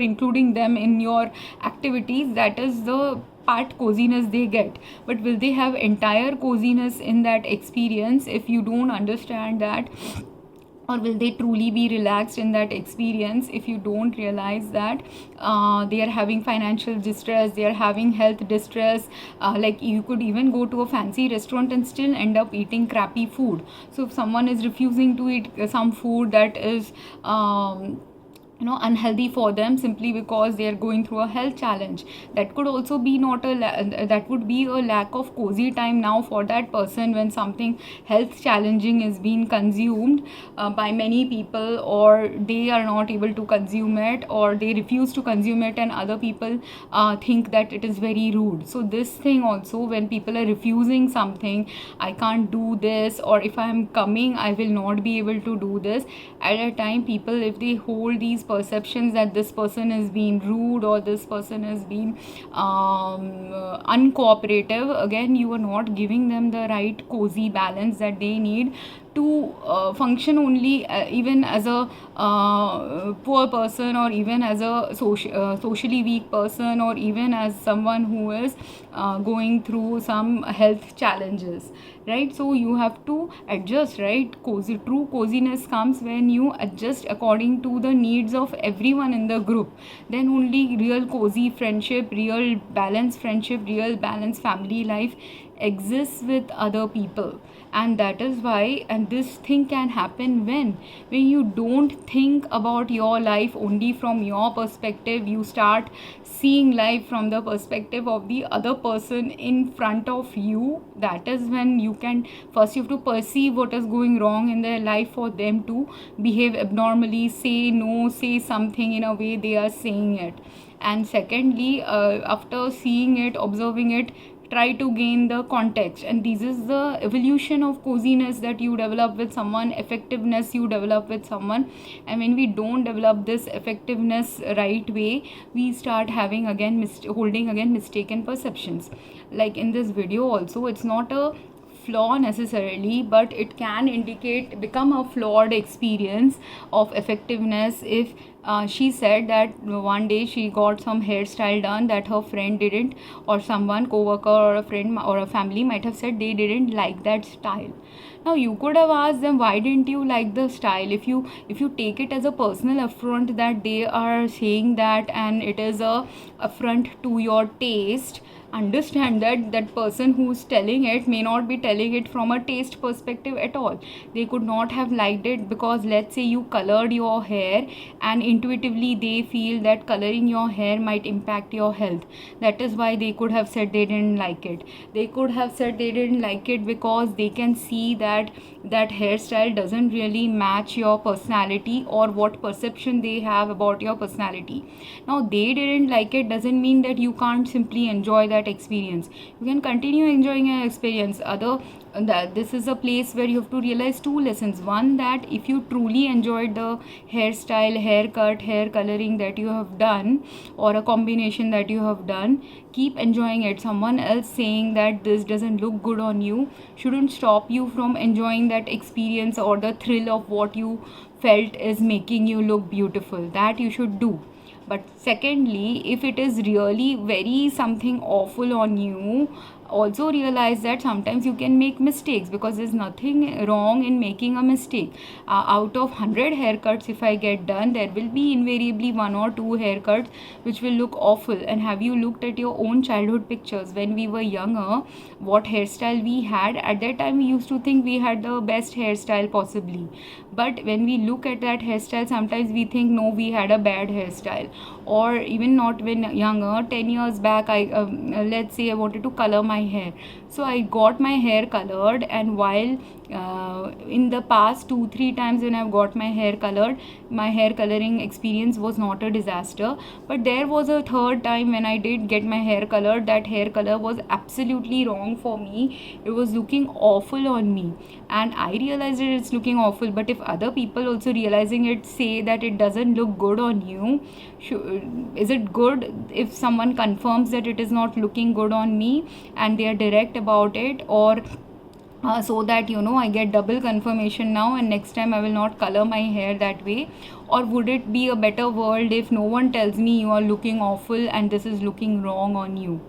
including them in your activities. That is the part coziness they get. But will they have entire coziness in that experience if you don't understand that? Or will they truly be relaxed in that experience if you don't realize that they are having financial distress, they are having health distress? Like you could even go to a fancy restaurant and still end up eating crappy food. So if someone is refusing to eat some food that is unhealthy for them simply because they are going through a health challenge, that could also be that would be a lack of cozy time now for that person when something health challenging is being consumed by many people, or they are not able to consume it, or they refuse to consume it, and other people think that it is very rude. So this thing also, when people are refusing something, I can't do this, or if I am coming I will not be able to do this, at a time people, if they hold these perceptions that this person is being rude or this person is being uncooperative, again you are not giving them the right cozy balance that they need to function only even as a poor person, or even as a socially weak person, or even as someone who is going through some health challenges, right? So you have to adjust, right? True coziness comes when you adjust according to the needs of everyone in the group. Then only real cozy friendship, real balanced friendship, real balanced family life exists with other people. And that is why, and this thing can happen when you don't think about your life only from your perspective, you start seeing life from the perspective of the other person in front of you. That is when you can, first you have to perceive what is going wrong in their life for them to behave abnormally, say no, say something in a way they are saying it. And secondly, after seeing it, observing it, try to gain the context. And this is the evolution of coziness that you develop with someone, effectiveness you develop with someone. And when we don't develop this effectiveness right way, we start having again holding again mistaken perceptions. Like in this video also, it's not a flaw necessarily, but it can become a flawed experience of effectiveness if she said that one day she got some hairstyle done that her friend didn't, or someone coworker or a friend or a family might have said they didn't like that style. Now you could have asked them, why didn't you like the style? If you take it as a personal affront that they are saying that, and it is a affront to your taste, understand that that person who's telling it may not be telling it from a taste perspective at all. They could not have liked it because, let's say, you colored your hair and intuitively they feel that coloring your hair might impact your health. That is why they could have said they didn't like it. They could have said they didn't like it because they can see that that hairstyle doesn't really match your personality or what perception they have about your personality. Now they didn't like it doesn't mean that you can't simply enjoy that experience. You can continue enjoying your experience. That this is a place where you have to realize two lessons. One, that if you truly enjoyed the hairstyle, haircut, hair coloring that you have done, or a combination that you have done, keep enjoying it. Someone else saying that this doesn't look good on you shouldn't stop you from enjoying that experience or the thrill of what you felt is making you look beautiful. That you should do. But secondly, if it is really very something awful on you, also realize that sometimes you can make mistakes, because there's nothing wrong in making a mistake. Out of 100 haircuts if I get done, there will be invariably 1 or 2 haircuts which will look awful. And have you looked at your own childhood pictures when we were younger, what hairstyle we had? At that time we used to think we had the best hairstyle possibly, but when we look at that hairstyle, sometimes we think no, we had a bad hairstyle. Or even not when younger, 10 years back, let's say I wanted to color my hair, so I got my hair colored, and while in the past 2-3 times when I've got my hair colored, my hair coloring experience was not a disaster. But there was a third time when I did get my hair colored, that hair color was absolutely wrong for me. It was looking awful on me, and I realized that it's looking awful. But if other people also realizing it say that it doesn't look good on you, is it good if someone confirms that it is not looking good on me and they are direct about it? Or so that I get double confirmation now, and next time I will not color my hair that way? Or would it be a better world if no one tells me you are looking awful and this is looking wrong on you?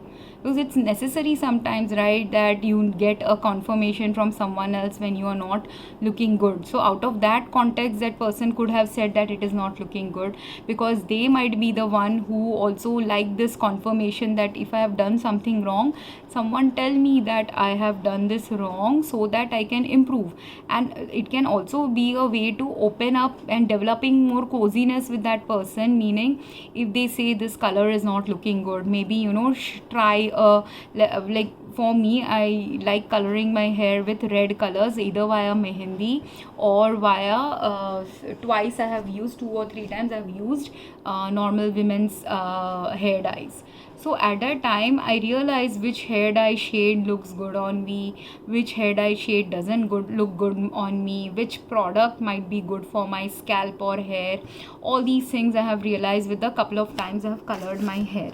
Because it's necessary sometimes, right, that you get a confirmation from someone else when you are not looking good. So out of that context, that person could have said that it is not looking good, because they might be the one who also like this confirmation that if I have done something wrong, someone tell me that I have done this wrong so that I can improve. And it can also be a way to open up and developing more coziness with that person, meaning if they say this color is not looking good, maybe try like for me, I like coloring my hair with red colors, either via mehendi or via twice I have used, 2 or 3 times I have used normal women's hair dyes. So at that time I realized which hair dye shade looks good on me, which hair dye shade doesn't look good on me, which product might be good for my scalp or hair. All these things I have realized with the couple of times I have colored my hair.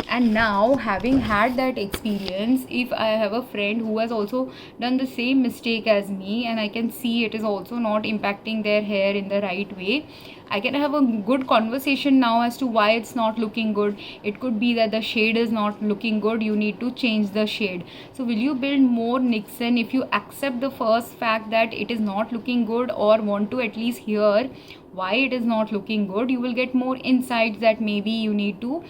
And now, having had that experience, if I have a friend who has also done the same mistake as me, and I can see it is also not impacting their hair in the right way, I can have a good conversation now as to why it's not looking good. It could be that the shade is not looking good, you need to change the shade. So will you build more Nixon if you accept the first fact that it is not looking good, or want to at least hear why it is not looking good? You will get more insights that maybe you need to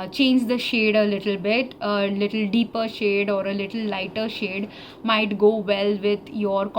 change the shade a little bit. A little deeper shade or a little lighter shade might go well with your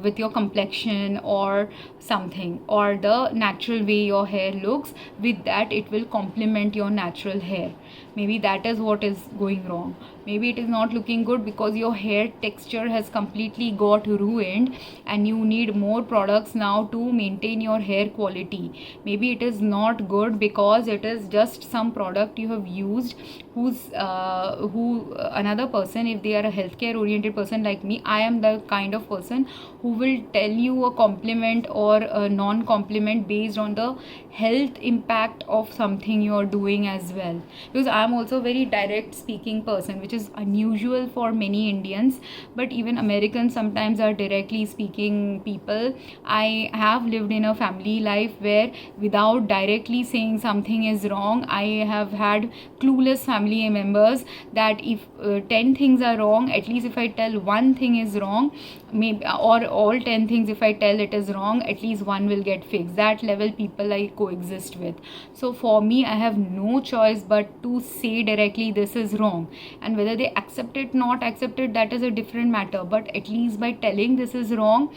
with your complexion or something, or the natural way your hair looks. With that, it will complement your natural hair. Maybe that is what is going wrong. Maybe it is not looking good because your hair texture has completely got ruined and you need more products now to maintain your hair quality. Maybe it is not good because it is just some product you have used who another person, if they are a healthcare oriented person like me, I am the kind of person who will tell you a compliment or a non-compliment based on the health impact of something you are doing as well. Because I am also a very direct speaking person, which is is unusual for many Indians, but even Americans sometimes are directly speaking people. I have lived in a family life where without directly saying something is wrong, I have had clueless family members that if 10 things are wrong, at least if I tell one thing is wrong, maybe, or all 10 things if I tell it is wrong, at least one will get fixed. That level people I coexist with. So for me, I have no choice but to say directly this is wrong, and whether they accept it not accept it, that is a different matter. But at least by telling this is wrong,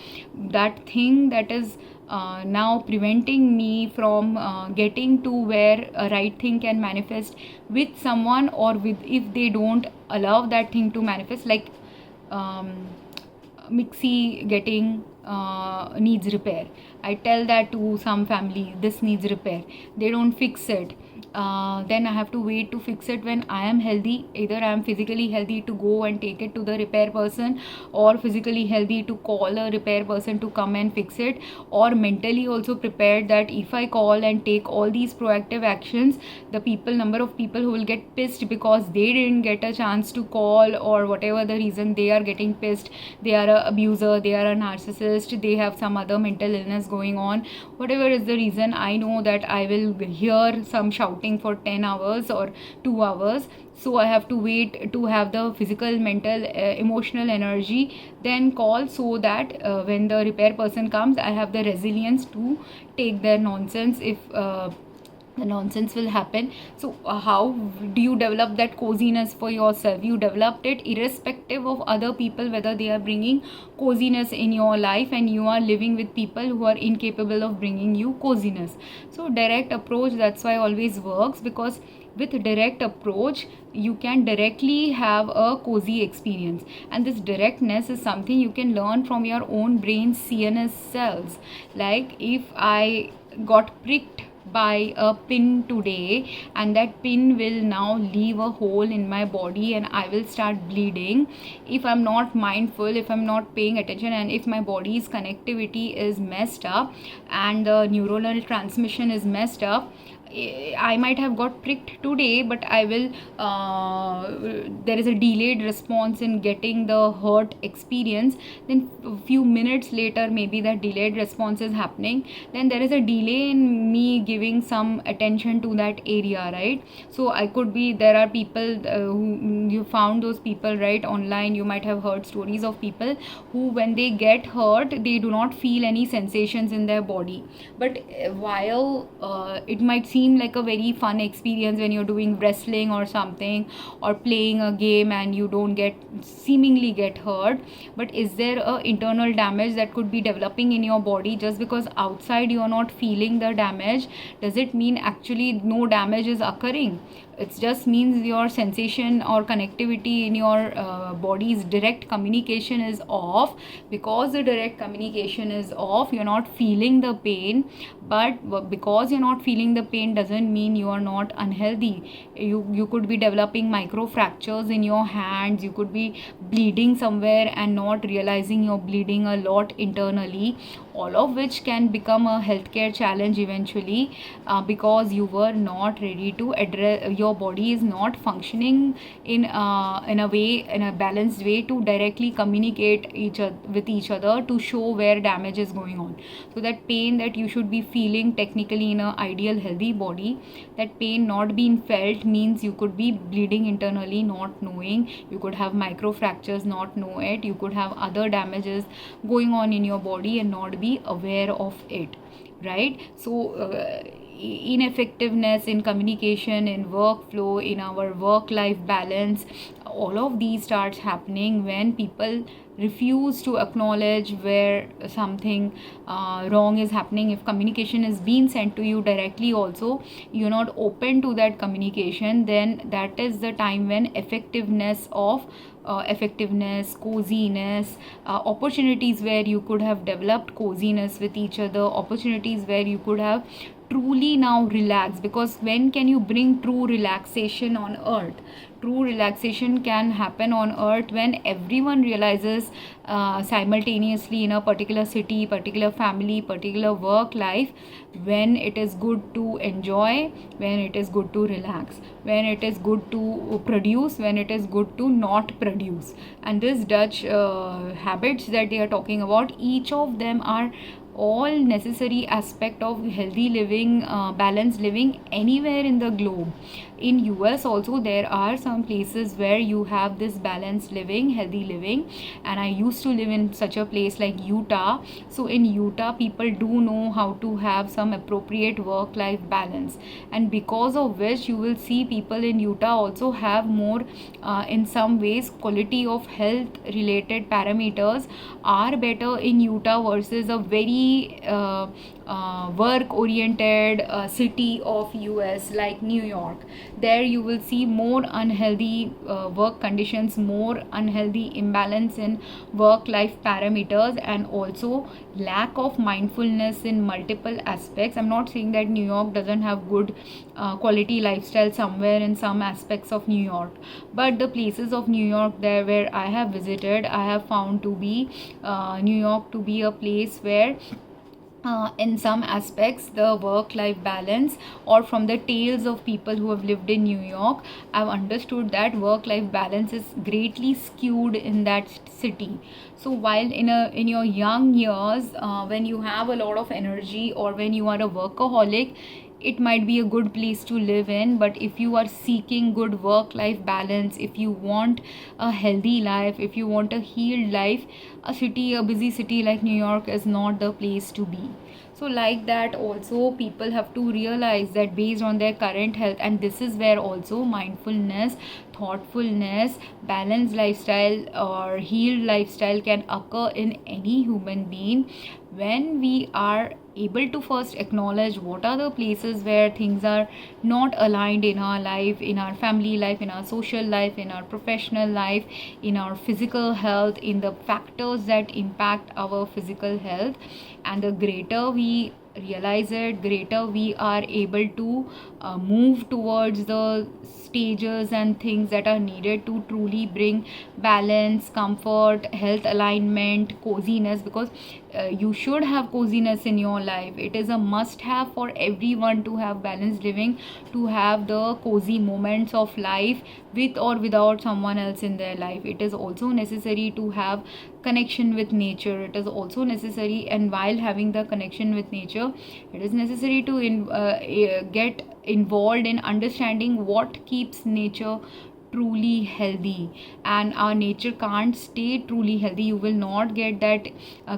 that thing that is now preventing me from getting to where a right thing can manifest with someone, or with, if they don't allow that thing to manifest, like mixie getting needs repair. I tell that to some family, this needs repair, they don't fix it. Then I have to wait to fix it when I am healthy. Either I am physically healthy to go and take it to the repair person, or physically healthy to call a repair person to come and fix it, or mentally also prepared that if I call and take all these proactive actions, the number of people who will get pissed because they didn't get a chance to call, or whatever the reason they are getting pissed, they are a abuser, they are a narcissist, they have some other mental illness going on, whatever is the reason, I know that I will hear some shouting for 10 hours or 2 hours. So I have to wait to have the physical, mental, emotional energy, then call, so that when the repair person comes, I have the resilience to take their nonsense if the nonsense will happen. So how do you develop that coziness for yourself? You developed it irrespective of other people, whether they are bringing coziness in your life and you are living with people who are incapable of bringing you coziness. So direct approach, that's why always works, because with direct approach you can directly have a cozy experience, and this directness is something you can learn from your own brain's CNS cells. Like if I got pricked by a pin today, and that pin will now leave a hole in my body and I will start bleeding. If I'm not mindful, if I'm not paying attention, and if my body's connectivity is messed up and the neuronal transmission is messed up, I might have got pricked today, but I will there is a delayed response in getting the hurt experience. Then a few minutes later, maybe that delayed response is happening, then there is a delay in me giving some attention to that area, right? So I could be, there are people who you found those people, right? Online you might have heard stories of people who, when they get hurt, they do not feel any sensations in their body, but while it might seem like a very fun experience when you're doing wrestling or something, or playing a game, and you don't seemingly get hurt, but is there a internal damage that could be developing in your body? Just because outside you're not feeling the damage, does it mean actually no damage is occurring? It just means your sensation or connectivity in your body's direct communication is off. Because the direct communication is off, you're not feeling the pain, but because you're not feeling the pain doesn't mean you are not unhealthy. You could be developing micro fractures in your hands, you could be bleeding somewhere and not realizing you're bleeding a lot internally, all of which can become a healthcare challenge eventually, because you were not ready to address, your body is not functioning in a way, in a balanced way, to directly communicate with each other to show where damage is going on. So that pain that you should be feeling technically in an ideal healthy body, that pain not being felt means you could be bleeding internally not knowing, you could have micro fractures not know it, you could have other damages going on in your body and not be aware of it, right? So ineffectiveness in communication, in workflow, in our work-life balance, all of these starts happening when people refuse to acknowledge where something wrong is happening. If communication is being sent to you directly also, you're not open to that communication, then that is the time when effectiveness, coziness, opportunities where you could have developed coziness with each other, opportunities where you could have truly now relax. Because when can you bring true relaxation on earth? True relaxation can happen on earth when everyone realizes simultaneously in a particular city, particular family, particular work life, when it is good to enjoy, when it is good to relax, when it is good to produce, when it is good to not produce. And this Dutch habits that they are talking about, each of them are all necessary aspect of healthy living, balanced living anywhere in the globe. In US also there are some places where you have this balanced living, healthy living, and I used to live in such a place like Utah. So in Utah people do know how to have some appropriate work life balance, and because of which you will see people in Utah also have more in some ways quality of health related parameters are better in Utah versus a very work oriented city of US like New York. There you will see more unhealthy work conditions, more unhealthy imbalance in work life parameters, and also lack of mindfulness in multiple aspects. I'm not saying that New York doesn't have good quality lifestyle somewhere in some aspects of New York, but the places of New York there where I have visited, I have found to be New York to be a place where in some aspects the work life balance, or from the tales of people who have lived in New York, I've understood that work life balance is greatly skewed in that city. So while in your young years, when you have a lot of energy, or when you are a workaholic, it might be a good place to live in. But if you are seeking good work life balance, if you want a healthy life, if you want a healed life, a busy city like New York is not the place to be. So like that also people have to realize that based on their current health, and this is where also mindfulness, thoughtfulness, balanced lifestyle or healed lifestyle can occur in any human being, when we are able to first acknowledge what are the places where things are not aligned in our life, in our family life, in our social life, in our professional life, in our physical health, in the factors that impact our physical health. And the greater we realize it, greater we are able to move towards the stages and things that are needed to truly bring balance, comfort, health alignment, coziness. Because you should have coziness in your life. It is a must have for everyone to have balanced living, to have the cozy moments of life with or without someone else in their life. It is also necessary to have connection with nature. It is also necessary, and while having the connection with nature, it is necessary to get involved in understanding what keeps nature truly healthy. And our nature can't stay truly healthy, you will not get that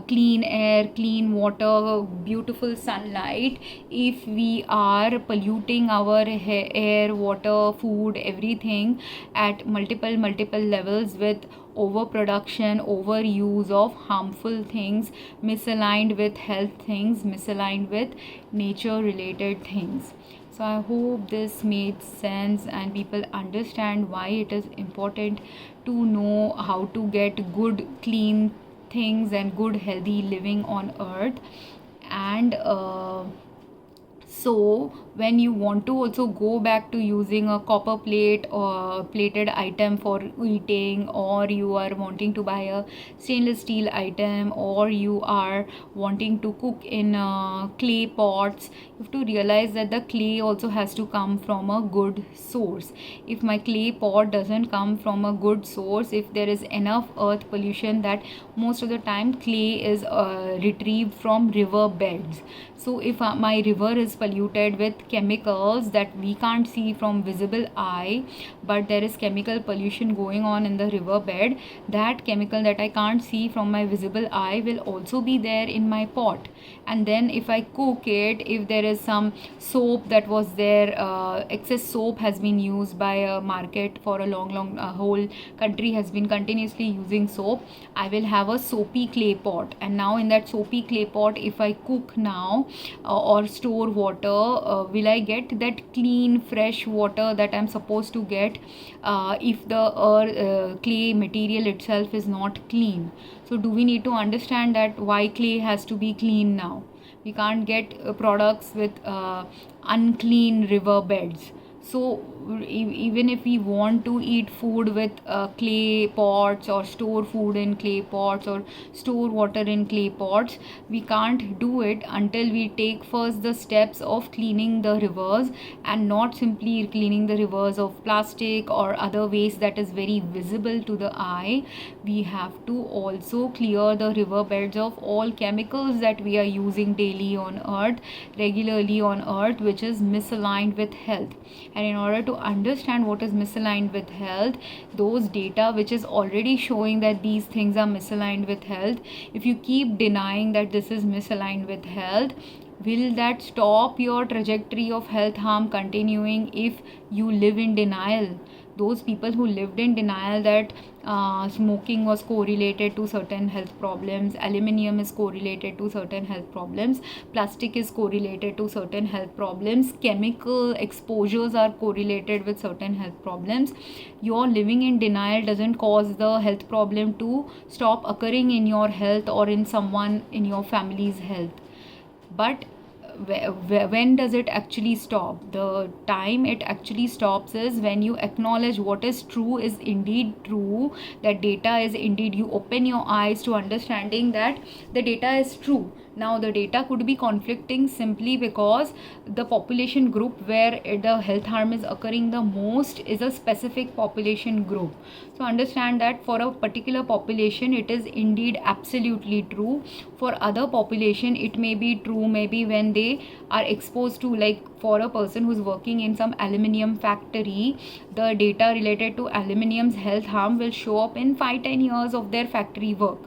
clean air, clean water, beautiful sunlight if we are polluting our air, water, food, everything at multiple levels with overproduction, overuse of harmful things, misaligned with health things, misaligned with nature related things. So I hope this made sense and people understand why it is important to know how to get good clean things and good healthy living on earth. And so when you want to also go back to using a copper plate or plated item for eating, or you are wanting to buy a stainless steel item, or you are wanting to cook in clay pots, you have to realize that the clay also has to come from a good source. If my clay pot doesn't come from a good source, if there is enough earth pollution, that most of the time clay is retrieved from river beds. So if my river is polluted with chemicals that we can't see from visible eye, but there is chemical pollution going on in the river bed, that chemical that I can't see from my visible eye will also be there in my pot. And then if I cook it, if there is some soap that was there, excess soap has been used by a market for a long whole country has been continuously using soap, I will have a soapy clay pot. And now in that soapy clay pot, if I cook now or store water, will I get that clean fresh water that I'm supposed to get if the clay material itself is not clean? So do we need to understand that why clay has to be clean now? we can't get products with unclean river beds. So even if we want to eat food with clay pots, or store food in clay pots, or store water in clay pots, we can't do it until we take first the steps of cleaning the rivers, and not simply cleaning the rivers of plastic or other waste that is very visible to the eye. We have to also clear the river beds of all chemicals that we are using daily on earth, regularly on earth, which is misaligned with health. And in order to understand what is misaligned with health, those data which is already showing that these things are misaligned with health, if you keep denying that this is misaligned with health, will that stop your trajectory of health harm continuing if you live in denial? Those people who lived in denial that smoking was correlated to certain health problems, aluminium is correlated to certain health problems, plastic is correlated to certain health problems, chemical exposures are correlated with certain health problems. Your living in denial doesn't cause the health problem to stop occurring in your health or in someone in your family's health. But when does it actually stop? The time it actually stops is when you acknowledge what is true is indeed true, that data is indeed, you open your eyes to understanding that the data is true. Now the data could be conflicting simply because the population group where the health harm is occurring the most is a specific population group. So understand that for a particular population it is indeed absolutely true. For other population it may be true maybe when they are exposed to, like for a person who's working in some aluminium factory, the data related to aluminium's health harm will show up in 5-10 years of their factory work.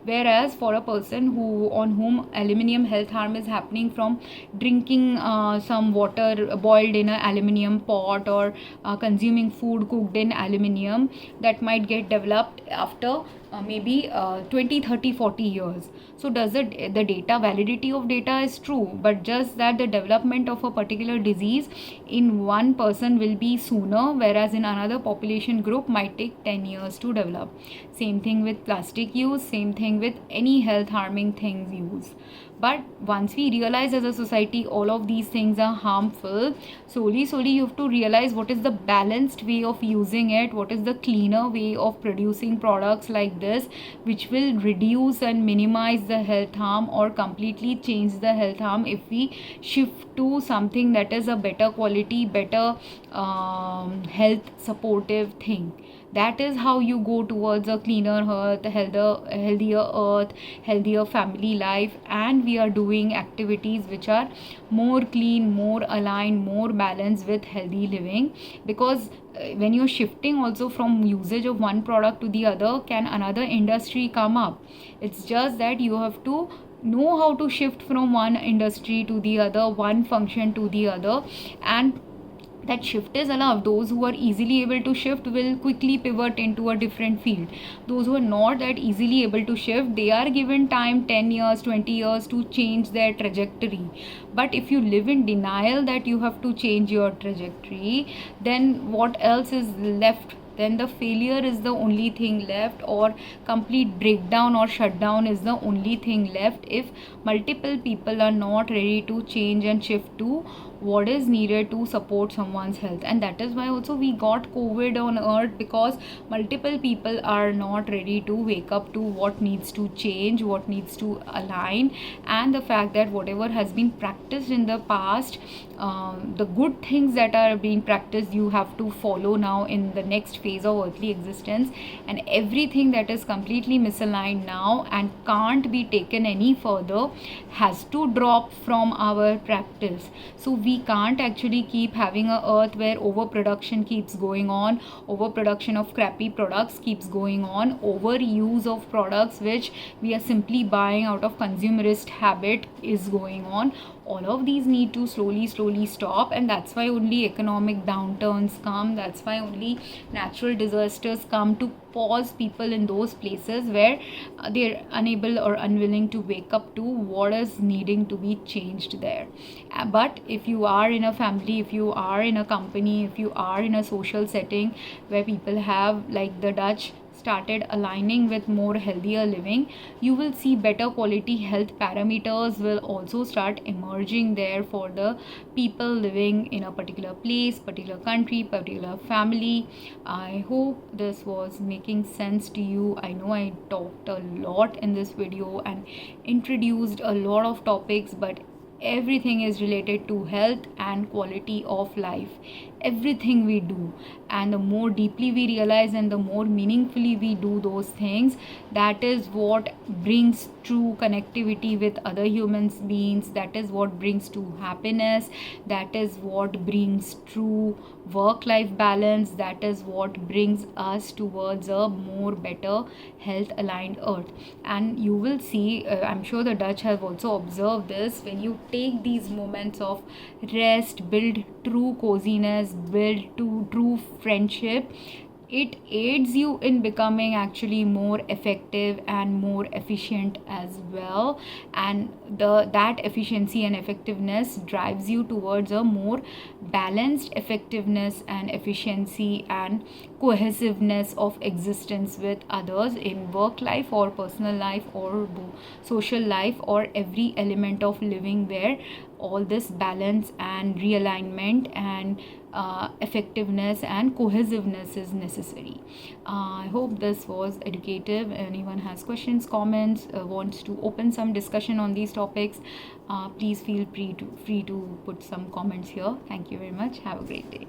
Whereas for a person on whom aluminium health harm is happening from drinking some water boiled in an aluminium pot, or consuming food cooked in aluminium, that might get developed after maybe 20, 30, 40 years. So does the data, validity of data is true, but just that the development of a particular disease in one person will be sooner, whereas in another population group might take 10 years to develop. Same thing with plastic use, same thing with any health harming things use. But once we realize as a society all of these things are harmful, slowly you have to realize what is the balanced way of using it, what is the cleaner way of producing products like this, which will reduce and minimize the health harm or completely change the health harm if we shift to something that is a better quality, better health supportive thing. That is how you go towards a cleaner earth, healthier earth, healthier family life. And we are doing activities which are more clean, more aligned, more balanced with healthy living. Because when you're shifting also from usage of one product to the other, can another industry come up? It's just that you have to know how to shift from one industry to the other, one function to the other, and that shift is allowed. Those who are easily able to shift will quickly pivot into a different field. Those who are not that easily able to shift, they are given time, 10 years, 20 years to change their trajectory. But if you live in denial that you have to change your trajectory, then what else is left? Then the failure is the only thing left, or complete breakdown or shutdown is the only thing left if multiple people are not ready to change and shift to what is needed to support someone's health. And that is why also we got COVID on earth, because multiple people are not ready to wake up to what needs to change, what needs to align, and the fact that whatever has been practiced in the past, the good things that are being practiced, you have to follow now in the next phase of earthly existence, and everything that is completely misaligned now and can't be taken any further has to drop from our practice. So we can't actually keep having a earth where overproduction keeps going on, overproduction of crappy products keeps going on, overuse of products which we are simply buying out of consumerist habit is going on. All of these need to slowly stop, and that's why only economic downturns come, that's why only natural disasters come, to pause people in those places where they're unable or unwilling to wake up to what is needing to be changed there. But if you are in a family, if you are in a company, if you are in a social setting where people have, like the Dutch started aligning with more healthier living, you will see better quality health parameters will also start emerging there for the people living in a particular place, particular country, particular family. I hope this was making sense to you. I know I talked a lot in this video and introduced a lot of topics, but everything is related to health and quality of life. Everything we do, and the more deeply we realize and the more meaningfully we do those things, that is what brings true connectivity with other human beings. That is what brings true happiness. That is what brings true work life balance. That is what brings us towards a more better health aligned earth. And you will see, I'm sure the Dutch have also observed this, when you take these moments of rest, build true coziness, build true friendship, it aids you in becoming actually more effective and more efficient as well. And that efficiency and effectiveness drives you towards a more balanced effectiveness and efficiency and cohesiveness of existence with others in work life or personal life or social life, or every element of living, where all this balance and realignment and effectiveness and cohesiveness is necessary. I hope this was educative. Anyone has questions, comments, wants to open some discussion on these topics, please feel free to put some comments here. Thank you very much. Have a great day.